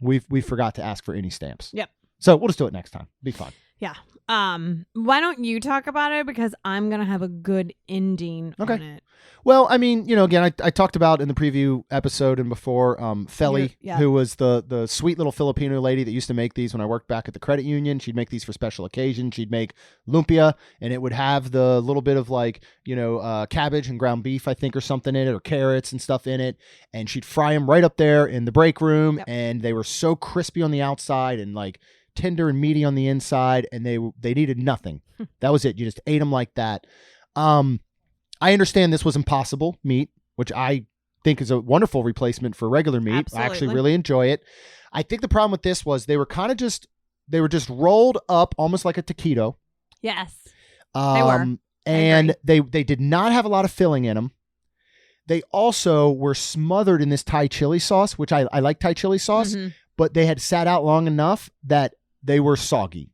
we forgot to ask for any stamps.
Yep.
So we'll just do it next time. Be fun.
Yeah. Why don't you talk about it? Because I'm going to have a good ending
Okay.
on it.
Well, I mean, again, I talked about in the preview episode and before, Feli,
Yeah.
who was the sweet little Filipino lady that used to make these when I worked back at the credit union. She'd make these for special occasions. She'd make lumpia, and it would have the little bit of like, cabbage and ground beef, I think, or something in it, or carrots and stuff in it. And she'd fry them right up there in the break room,
Yep.
and they were so crispy on the outside and like tender and meaty on the inside, and they needed nothing. That was it. You just ate them like that. I understand this was Impossible meat, which I think is a wonderful replacement for regular meat. I actually
Absolutely.
really enjoy it. I think the problem with this was they were just rolled up almost like a taquito.
Yes. They were.
And they did not have a lot of filling in them. They also were smothered in this Thai chili sauce, which I like Thai chili sauce,
Mhm.
but they had sat out long enough that they were soggy.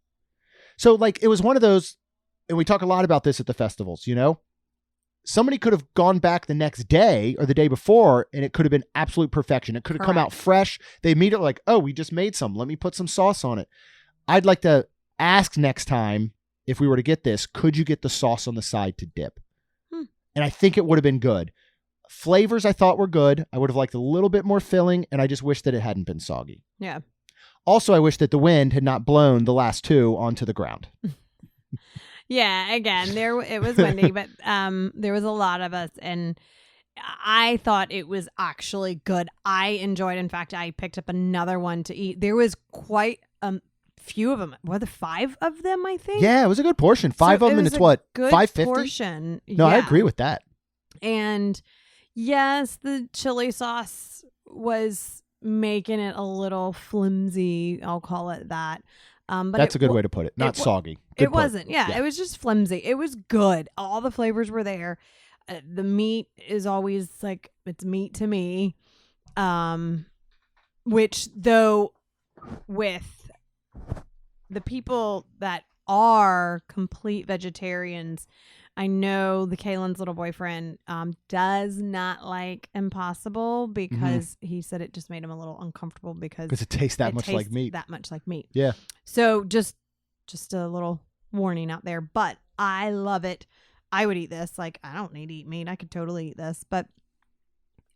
So like it was one of those, and we talk a lot about this at the festivals, somebody could have gone back the next day or the day before and it could have been absolute perfection. It could have come out
Correct.
fresh. They immediately like, oh, we just made some. Let me put some sauce on it. I'd like to ask next time, if we were to get this, could you get the sauce on the side to dip? And I think it would have been good. Flavors I thought were good. I would have liked a little bit more filling, and I just wish that it hadn't been soggy.
Yeah.
Also, I wish that the wind had not blown the last two onto the ground.
Yeah, again, it was windy, but there was a lot of us, and I thought it was actually good. I enjoyed. In fact, I picked up another one to eat. There was quite a few of them. Were there 5 of them? I think.
Yeah, it was a good portion. 5 of them, and it's what, $5.50?
Portion.
No,
yeah.
I agree with that.
And yes, the chili sauce was making it a little flimsy. I'll call it that. But
that's a good way to put it. Not soggy.
It wasn't. Yeah, it was just flimsy. It was good. All the flavors were there. The meat is always like, it's meat to me. Which though, with the people that are complete vegetarians, I know the Kaylin's little boyfriend does not like Impossible because he said it just made him a little uncomfortable because
it tastes that much like meat.
That much like meat.
Yeah.
So just a little warning out there. But I love it. I would eat this. Like, I don't need to eat meat. I could totally eat this. But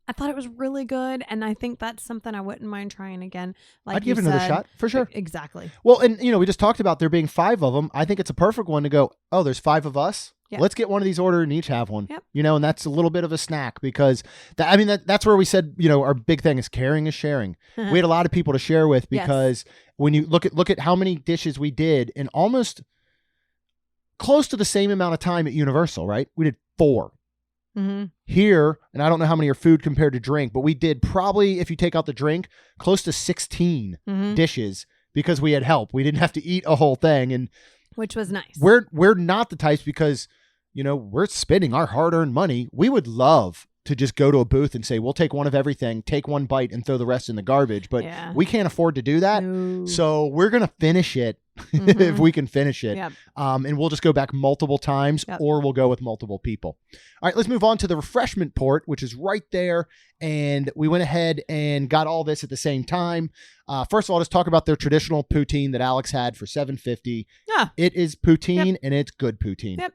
I thought it was really good, and I think that's something I wouldn't mind trying again. Like
I'd give it another shot for sure.
Exactly.
Well, and we just talked about there being 5 of them. I think it's a perfect one to go, oh, there's 5 of us. Yep. Let's get one of these ordered and each have one.
Yep.
And that's a little bit of a snack because that's where we said, our big thing is caring is sharing. We had a lot of people to share with because when you look at how many dishes we did in almost close to the same amount of time at Universal, right? We did 4.
Mm-hmm.
Here, and I don't know how many are food compared to drink, but we did probably, if you take out the drink, close to 16 dishes because we had help. We didn't have to eat a whole thing, and
which was nice.
We're not the types because we're spending our hard-earned money. We would love to just go to a booth and say, we'll take one of everything, take one bite, and throw the rest in the garbage. But we can't afford to do that.
No.
So we're going to finish it if we can finish it.
Yep.
And we'll just go back multiple times or we'll go with multiple people. All right, let's move on to the refreshment port, which is right there. And we went ahead and got all this at the same time. First of all, let's talk about their traditional poutine that Alex had for $7.50.
Yeah.
It is poutine and it's good poutine.
Yep.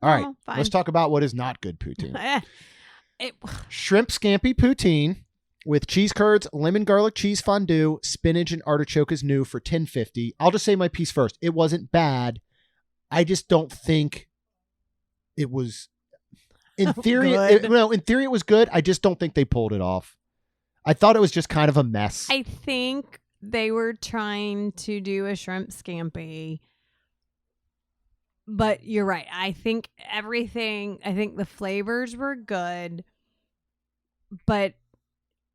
All right, let's talk about what is not good poutine.
It
Shrimp scampi poutine with cheese curds, lemon garlic cheese fondue, spinach, and artichoke is new for $10.50. I'll just say my piece first. It wasn't bad. I just don't think it was. In theory, in theory, it was good. I just don't think they pulled it off. I thought it was just kind of a mess.
I think they were trying to do a shrimp scampi. But you're right. I think the flavors were good, but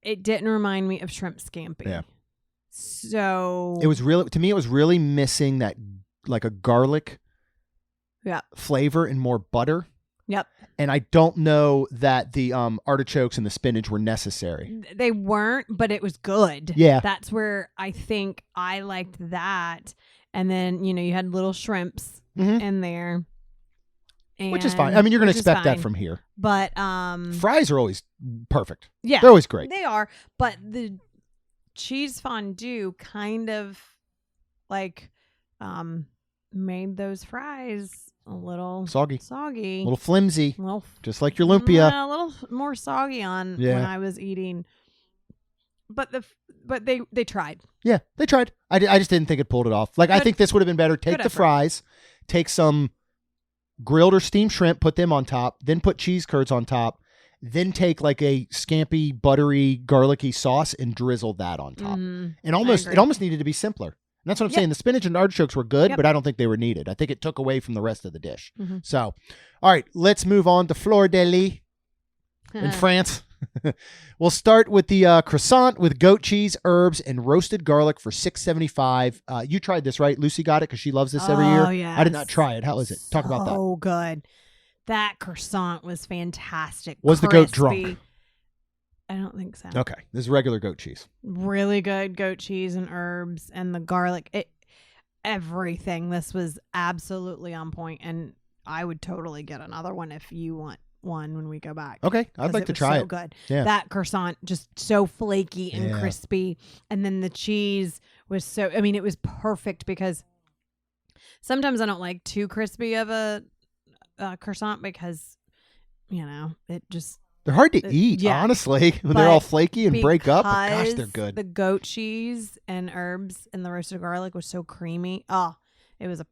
it didn't remind me of shrimp scampi.
Yeah.
So
it was really missing that, like, a garlic flavor and more butter.
Yep.
And I don't know that the artichokes and the spinach were necessary.
They weren't, but it was good.
Yeah.
That's where I think I liked that. And then, you had little shrimps in there.
Which is fine. I mean, you're going to expect that from here.
But
fries are always perfect.
Yeah.
They're always great.
They are. But the cheese fondue kind of like made those fries a little soggy,
a little flimsy, just like your lumpia.
A little more soggy when I was eating. But they tried.
Yeah, they tried. I just didn't think it pulled it off. Like, I think this would have been better. Take the fries, take some grilled or steamed shrimp, put them on top, then put cheese curds on top, then take like a scampi, buttery, garlicky sauce and drizzle that on top. And it almost needed to be simpler. And that's what I'm saying. The spinach and artichokes were good, but I don't think they were needed. I think it took away from the rest of the dish. So, all right, let's move on to Fleur de Lis in France. We'll start with the croissant with goat cheese, herbs, and roasted garlic for $6.75. You tried this, right? Lucy got it because she loves this every year.
Oh, yeah.
I did not try it. How is it? Talk about that.
Oh, good. That croissant was fantastic.
Was the goat drunk?
I don't think so.
Okay. This is regular goat cheese.
Really good goat cheese and herbs and the garlic. Everything. This was absolutely on point, and I would totally get another one if you want one when we go back.
Okay. I'd like to try it.
So good.
Yeah.
That croissant just so flaky and crispy, and then the cheese was it was perfect because sometimes I don't like too crispy of a croissant because it just
they're hard to eat, honestly, when they're all flaky and break up. But gosh, they're good.
The goat cheese and herbs and the roasted garlic was so creamy. Oh, it was a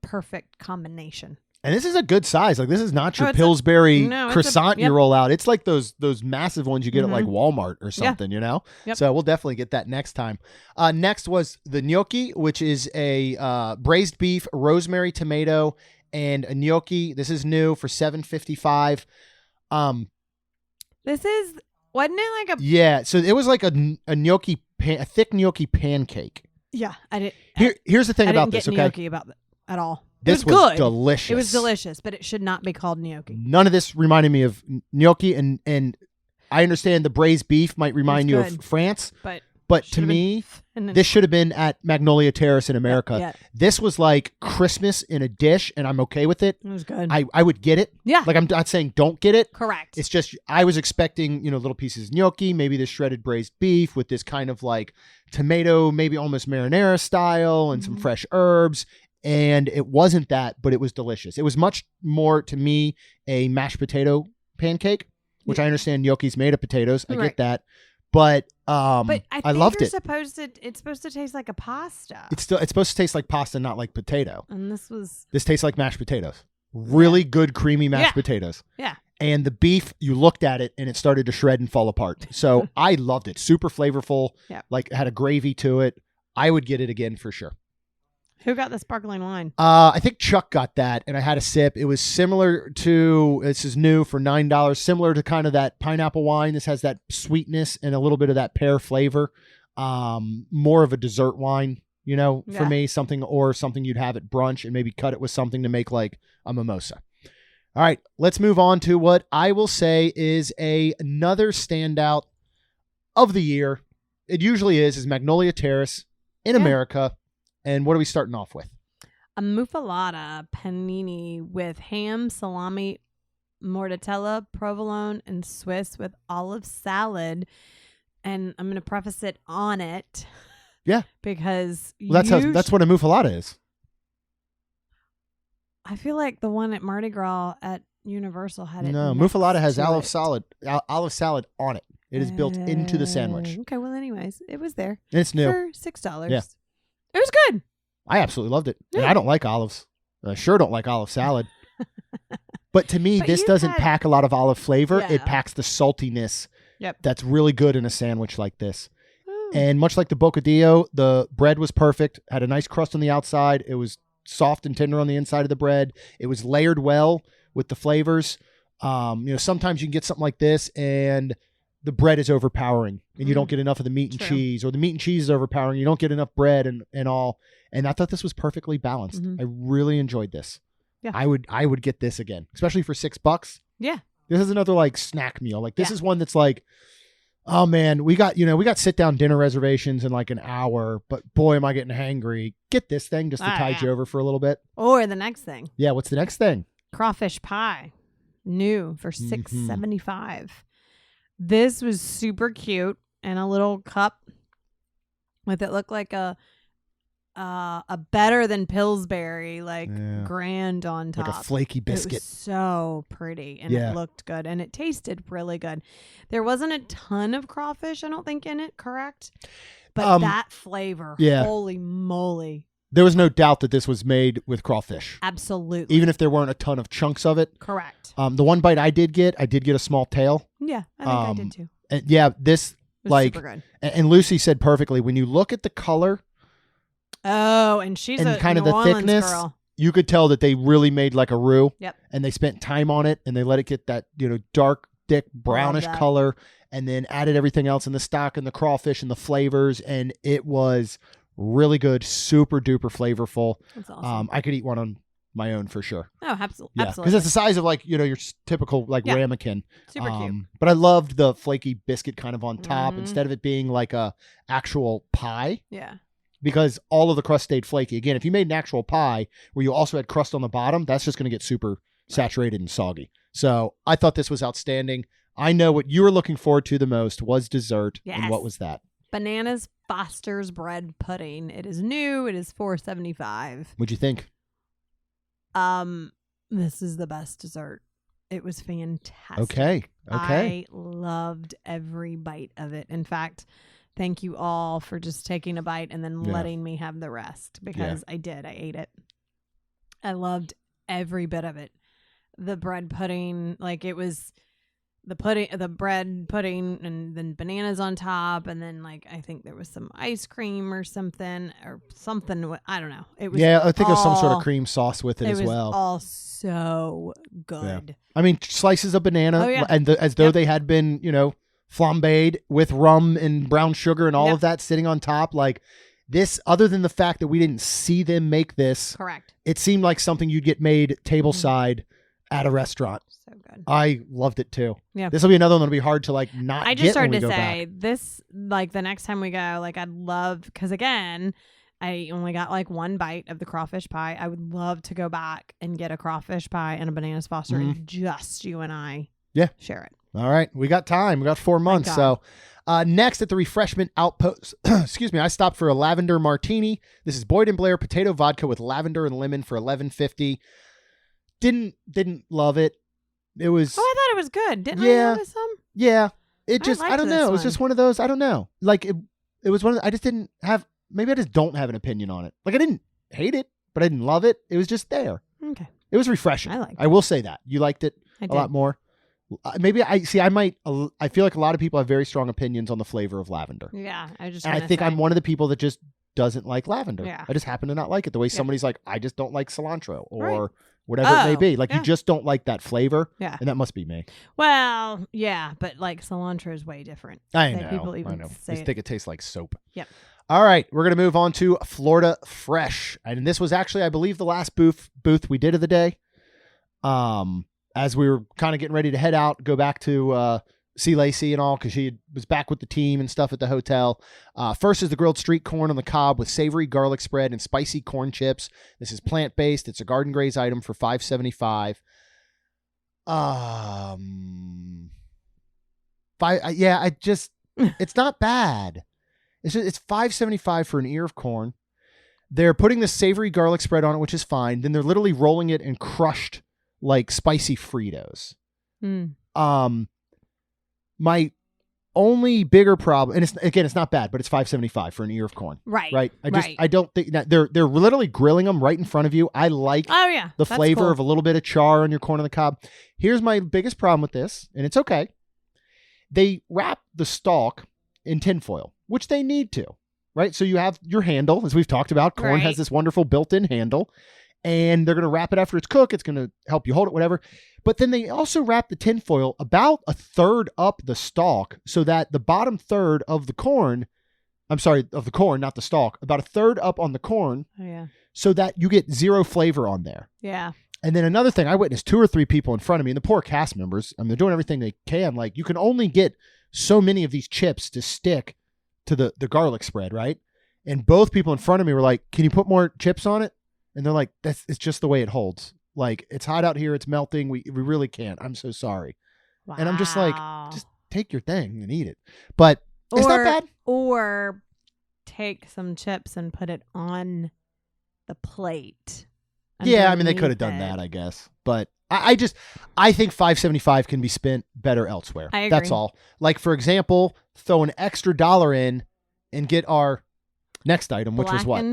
perfect combination.
And this is a good size. Like, this is not your
it's
Pillsbury
no, it's
croissant
yep.
you roll out. It's like those massive ones you get at like
Mhm.
Walmart or something, you know?
Yep.
So we'll definitely get that next time. Next was the gnocchi, which is a braised beef, rosemary, tomato, and a gnocchi. This is new for $7.55.
This is, wasn't it like a...
Yeah, so it was like a gnocchi, a thick gnocchi pancake.
Yeah, I didn't...
Here's the thing
I
about
didn't
this,
get
okay?
gnocchi about at all.
This
it was good.
Delicious.
It was delicious, but it should not be called gnocchi.
None of this reminded me of gnocchi, and I understand the braised beef might remind you of
good.
France,
But
to
should've
me,
been-
this should have been at Magnolia Terrace in America.
Yeah.
This was like Christmas in a dish, and I'm okay with it.
It was good.
I would get it.
Yeah.
Like, I'm not saying don't get it.
Correct.
It's just I was expecting, little pieces of gnocchi, maybe this shredded braised beef with this kind of like tomato, maybe almost marinara style, and some fresh herbs. And it wasn't that, but it was delicious. It was much more, to me, a mashed potato pancake, which I understand gnocchi's made of potatoes. I get that. But
I think
loved
you're
it.
It's supposed to taste like a pasta.
It's supposed to taste like pasta, not like potato.
And
This tastes like mashed potatoes. Really good, creamy mashed potatoes.
Yeah.
And the beef, you looked at it and it started to shred and fall apart. So I loved it. Super flavorful.
Yep.
Like, had a gravy to it. I would get it again for sure.
Who got the sparkling wine?
I think Chuck got that, and I had a sip. It was similar to, this is new for $9, similar to kind of that pineapple wine. This has that sweetness and a little bit of that pear flavor. More of a dessert wine, for me, something you'd have at brunch and maybe cut it with something to make like a mimosa. All right, let's move on to what I will say is another standout of the year. It usually is Magnolia Terrace in America. And what are we starting off with?
A muffalata panini with ham, salami, mortadella, provolone, and Swiss with olive salad. And I'm going to preface it on it.
Yeah.
Because
that's what a muffalata is.
I feel like the one at Mardi Gras at Universal had it.
No, muffalata has olive salad on it. It is built into the sandwich.
Okay, well, anyways, it was there.
And it's new.
For $6.
Yeah.
It was good.
I absolutely loved it.
Yeah.
And I don't like olives. I sure don't like olive salad. But to me, this doesn't pack a lot of olive flavor.
Yeah.
It packs the saltiness
Yep.
that's really good in a sandwich like this. And much like the bocadillo, the bread was perfect, had a nice crust on the outside. It was soft and tender on the inside of the bread. It was layered well with the flavors. Sometimes you can get something like this and the bread is overpowering and you don't get enough of the meat and cheese, or the meat and cheese is overpowering. You don't get enough bread and all. And I thought this was perfectly balanced. I really enjoyed this.
Yeah.
I would get this again, especially for $6.
Yeah.
This is another like snack meal. Like, this is one that's like, oh man, we got sit down dinner reservations in like an hour, but boy, am I getting hangry. Get this thing just to tide you over for a little bit.
Or the next thing.
Yeah. What's the next thing?
Crawfish pie. New for $6.75. This was super cute, and a little cup with it looked like a better than Pillsbury, grand on top.
Like a flaky biscuit.
It was so pretty, and it looked good, and it tasted really good. There wasn't a ton of crawfish, I don't think, in it, correct? But that flavor, holy moly.
There was no doubt that this was made with crawfish.
Absolutely.
Even if there weren't a ton of chunks of it.
Correct.
The one bite I did get a small tail.
Yeah, I think I did too.
And this
It was super good.
And Lucy said perfectly, when you look at the color.
Oh, and she's
and
a
kind
New
of the
Orleans
thickness,
girl.
you could tell that they really made like a roux.
Yep.
And they spent time on it, and they let it get that, dark, thick, brownish color, and then added everything else in the stock and the crawfish and the flavors, and it was really good, super duper flavorful.
That's awesome.
I could eat one on my own for sure.
Oh, absolutely.
Yeah, because it's the size of like, your typical like ramekin.
Super cute.
But I loved the flaky biscuit kind of on top instead of it being like a actual pie.
Yeah.
Because all of the crust stayed flaky. Again, if you made an actual pie where you also had crust on the bottom, that's just going to get super saturated and soggy. So I thought this was outstanding. I know what you were looking forward to the most was dessert.
Yes.
And what was that?
Bananas Foster's bread pudding. It is new. It is $4.75.
What'd you think?
This is the best dessert. It was fantastic.
Okay.
I loved every bite of it. In fact, thank you all for just taking a bite and then letting me have the rest, because I did. I ate it. I loved every bit of it. The bread pudding, like it was the bread pudding, and then bananas on top, and then like I think there was some ice cream or something. I don't know. It was
I think there's some sort of cream sauce with it as
was
well.
all so good.
Yeah. I mean, slices of banana,
Oh, yeah.
and as though they had been, flambéed with rum and brown sugar and all of that sitting on top. Like this, other than the fact that we didn't see them make this,
Correct.
it seemed like something you'd get made tableside at a restaurant.
So good.
I loved it too.
Yeah.
This will be another one that'll be hard to like not
I
get
just
when
started
we
to
go
say
back.
this, like the next time we go, like I'd love, because again, I only got like one bite of the crawfish pie. I would love to go back and get a crawfish pie and a banana foster and just you and I share it.
All right. We got time. We got 4 months. So next at the refreshment outpost, excuse me, I stopped for a lavender martini. This is Boyd and Blair potato vodka with lavender and lemon for $11.50. Didn't love it. It was.
Oh, I thought it was good. Didn't I notice some?
Yeah. It just, I don't
liked
know.
this
It was just one of those, I don't know. Like it was one of, I just didn't have, maybe I just don't have an opinion on it. Like I didn't hate it, but I didn't love it. It was just there.
Okay.
It was refreshing.
I liked it.
I will say that. You liked it a lot more. Maybe I feel like a lot of people have very strong opinions on the flavor of lavender.
Yeah.
I think I'm one of the people that just doesn't like lavender.
Yeah.
I just happen to not like it. The way somebody's like, I just don't like cilantro or whatever it may
Oh,
be. Like
yeah.
you just don't like that flavor.
Yeah.
And that must be me.
Well, yeah, but like cilantro is way different.
I
That
know.
people even
I know.
say
I think it tastes like soap.
Yep.
All right. We're going to move on to Florida Fresh. And this was actually, I believe, the last booth we did of the day. As we were kind of getting ready to head out, go back to see Lacey and all, because she was back with the team and stuff at the hotel. First is the grilled street corn on the cob with savory garlic spread and spicy corn chips. This is plant-based. It's a garden graze item for $5.75. It's not bad. It's $5.75 for an ear of corn. They're putting the savory garlic spread on it, which is fine. Then they're literally rolling it in crushed like spicy Fritos. My only bigger problem, and it's not bad, but it's $5.75 for an ear of corn.
Right.
I don't think that they're literally grilling them right in front of you. I like the flavor of a little bit of char on your corn on the cob. Here's my biggest problem with this, and it's okay. They wrap the stalk in tinfoil, which they need to, right? So you have your handle, as we've talked about. Corn has this wonderful built-in handle. And they're going to wrap it after it's cooked. It's going to help you hold it, whatever. But then they also wrap the tinfoil about a third up the stalk so that the bottom third of the corn, not the stalk, about a third up on the corn so that you get zero flavor on there.
Yeah.
And then another thing, I witnessed 2 or 3 people in front of me, and the poor cast members, they're doing everything they can. Like, you can only get so many of these chips to stick to the garlic spread, right? And both people in front of me were like, can you put more chips on it? And they're like, it's just the way it holds. Like, it's hot out here. It's melting. We really can't. I'm so sorry. Wow. And I'm just like, just take your thing and eat it. But it's not bad.
Or take some chips and put it on the plate.
Yeah, I mean, they could have done that, I guess. But I think $5.75 can be spent better elsewhere.
I agree.
That's all. Like, for example, throw an extra $1 in and get our next item, which was what?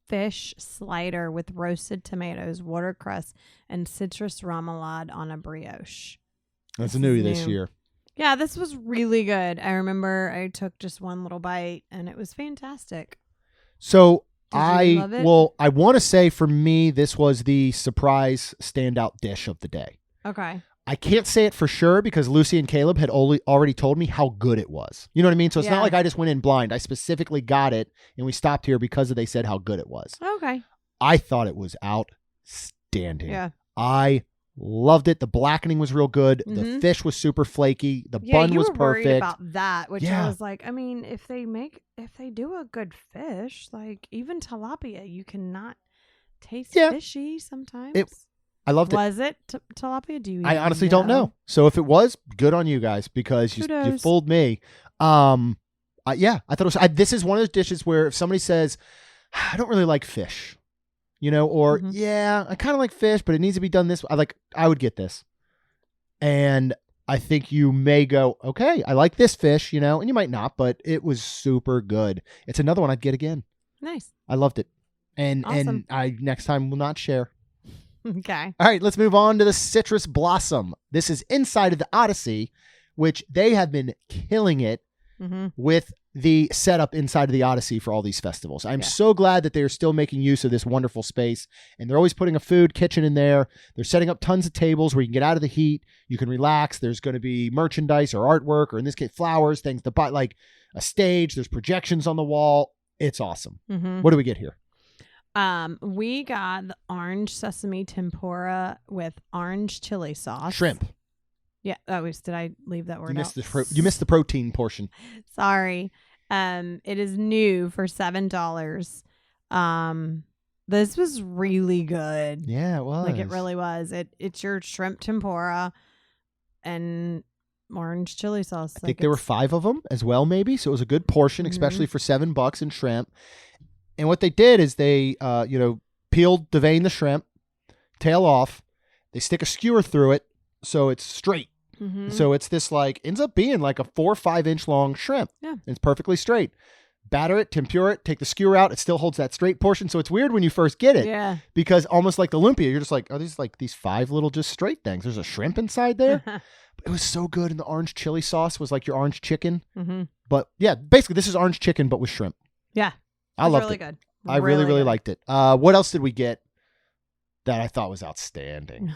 Fish slider with roasted tomatoes, watercress, and citrus remoulade on a brioche.
That's a newie this year.
Yeah, this was really good. I remember I took just one little bite and it was fantastic.
So
Did you love it?
I want to say for me, this was the surprise standout dish of the day.
Okay.
I can't say it for sure because Lucy and Caleb had already told me how good it was. You know what I mean? So it's not like I just went in blind. I specifically got it, and we stopped here because they said how good it was.
Okay.
I thought it was outstanding.
Yeah.
I loved it. The blackening was real good.
Mm-hmm.
The fish was super flaky. The bun was
you were worried
perfect.
about that, which I was like, I mean, if they do a good fish, like even tilapia, you cannot taste fishy sometimes.
I loved it.
Was it tilapia? Do you?
I honestly don't know. So if it was, good on you guys because you fooled me. I thought it was. This is one of those dishes where if somebody says, "I don't really like fish," or I kind of like fish, but it needs to be done this way. I would get this, and I think you may go, okay, I like this fish, and you might not, but it was super good. It's another one I'd get again.
Nice.
I loved it, and
Awesome.
I next time will not share.
Okay.
All right, let's move on to the Citrus Blossom. This is inside of the Odyssey, which they have been killing it with the setup inside of the Odyssey for all these festivals. I'm so glad that they are still making use of this wonderful space, and they're always putting a food kitchen in there. They're setting up tons of tables where you can get out of the heat. You can relax. There's going to be merchandise or artwork, or in this case, flowers, things to buy, like a stage. There's projections on the wall. It's awesome. What do we get here?
We got the orange sesame tempura with orange chili sauce.
Shrimp.
Yeah. Oh, did I leave that word
You missed
out?
you missed the protein portion.
Sorry. It is new for $7. This was really good.
Yeah, it was.
Like it really was. It's your shrimp tempura and orange chili sauce.
I think there were 5 of them as well, maybe. So it was a good portion, especially for $7 in shrimp. And what they did is they, peeled, deveined the shrimp, tail off. They stick a skewer through it so it's straight. So it's this ends up being like a 4 or 5 inch long shrimp.
Yeah.
It's perfectly straight. Batter it, tempura it, take the skewer out. It still holds that straight portion. So it's weird when you first get it.
Yeah.
Because almost like the lumpia, you're just like, are these like these 5 little just straight things? There's a shrimp inside there. But it was so good. And the orange chili sauce was like your orange chicken. But yeah, basically this is orange chicken, but with shrimp.
Yeah.
I loved
really
it.
Good.
I really, really liked it. What else did we get that I thought was outstanding?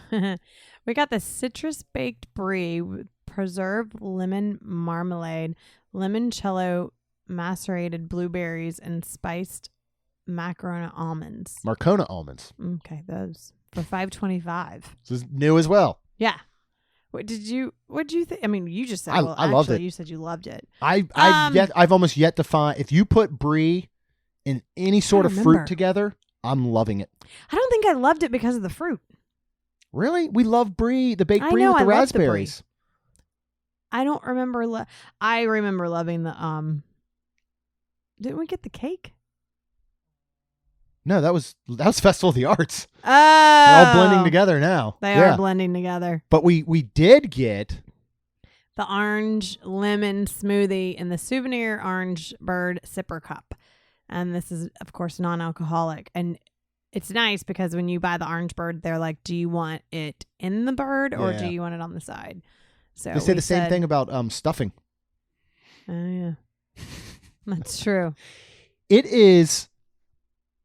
We got the citrus baked brie with preserved lemon marmalade, limoncello macerated blueberries, and spiced macarona almonds.
Marcona almonds.
Okay, those for $5.25.
This is new as well.
Yeah. What did you think? I mean, you just said
I loved it.
You said you loved it.
I've almost yet to find, if you put brie and any sort of fruit together, I'm loving it.
I don't think I loved it because of the fruit.
Really? We love brie, the baked brie with the raspberries.
I don't remember. I remember loving the Didn't we get the cake?
No, that was Festival of the Arts.
Oh,
they're all blending together now.
They are blending together.
But we did get
the orange lemon smoothie in the souvenir orange bird sipper cup, and this is of course non-alcoholic. And it's nice because when you buy the orange bird, they're like, "Do you want it in the bird or do you want it on the side?" So
they say the same thing about stuffing.
Oh yeah, that's true.
It is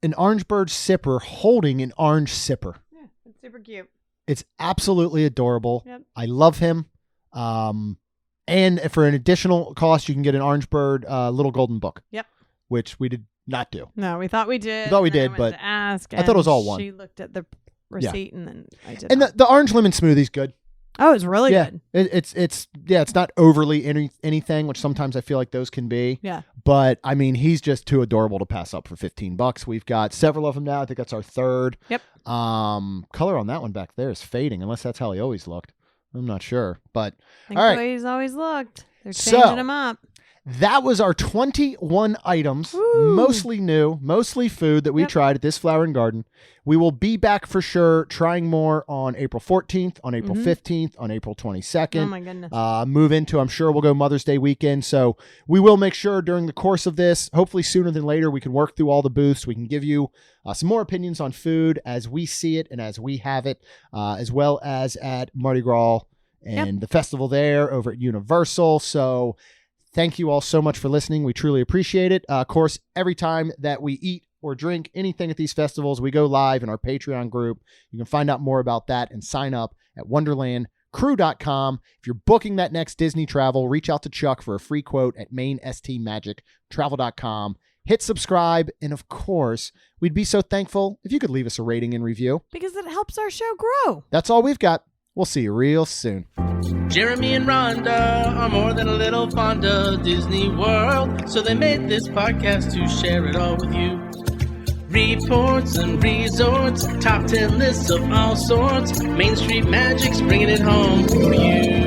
an orange bird sipper holding an orange sipper.
Yeah, it's super cute.
It's absolutely adorable.
Yep.
I love him. And for an additional cost, you can get an orange bird little golden book.
Yep.
Which we did not do.
No, we thought we did.
But
to ask,
I thought it was all one.
She looked at the receipt and then I did.
And the orange lemon smoothie's good.
Oh, it's really good.
It's not overly anything, which sometimes I feel like those can be.
Yeah.
But I mean, he's just too adorable to pass up for $15. We've got several of them now. I think that's our 3rd.
Yep.
Color on that one back there is fading, unless that's how he always looked. I'm not sure, but
I think
all right.
the way he's always looked. They're changing him up.
That was our 21 items, mostly new, mostly food that we tried at this flower and garden. We will be back for sure trying more on April 14th, on April 15th, on April 22nd.
Oh my goodness.
Move into, I'm sure we'll go Mother's Day weekend. So we will make sure during the course of this, hopefully sooner than later, we can work through all the booths. We can give you some more opinions on food as we see it and as we have it, as well as at Mardi Gras and the festival there over at Universal. So thank you all so much for listening. We truly appreciate it. Of course, every time that we eat or drink anything at these festivals, we go live in our Patreon group. You can find out more about that and sign up at wonderlandcrew.com. If you're booking that next Disney travel, reach out to Chuck for a free quote at mainstmagictravel.com. Hit subscribe. And of course, we'd be so thankful if you could leave us a rating and review.
Because it helps our show grow.
That's all we've got. We'll see you real soon.
Jeremy and Rhonda are more than a little fond of Disney World, so they made this podcast to share it all with you. Reports and resorts, top 10 lists of all sorts, Main Street Magic's bringing it home for you.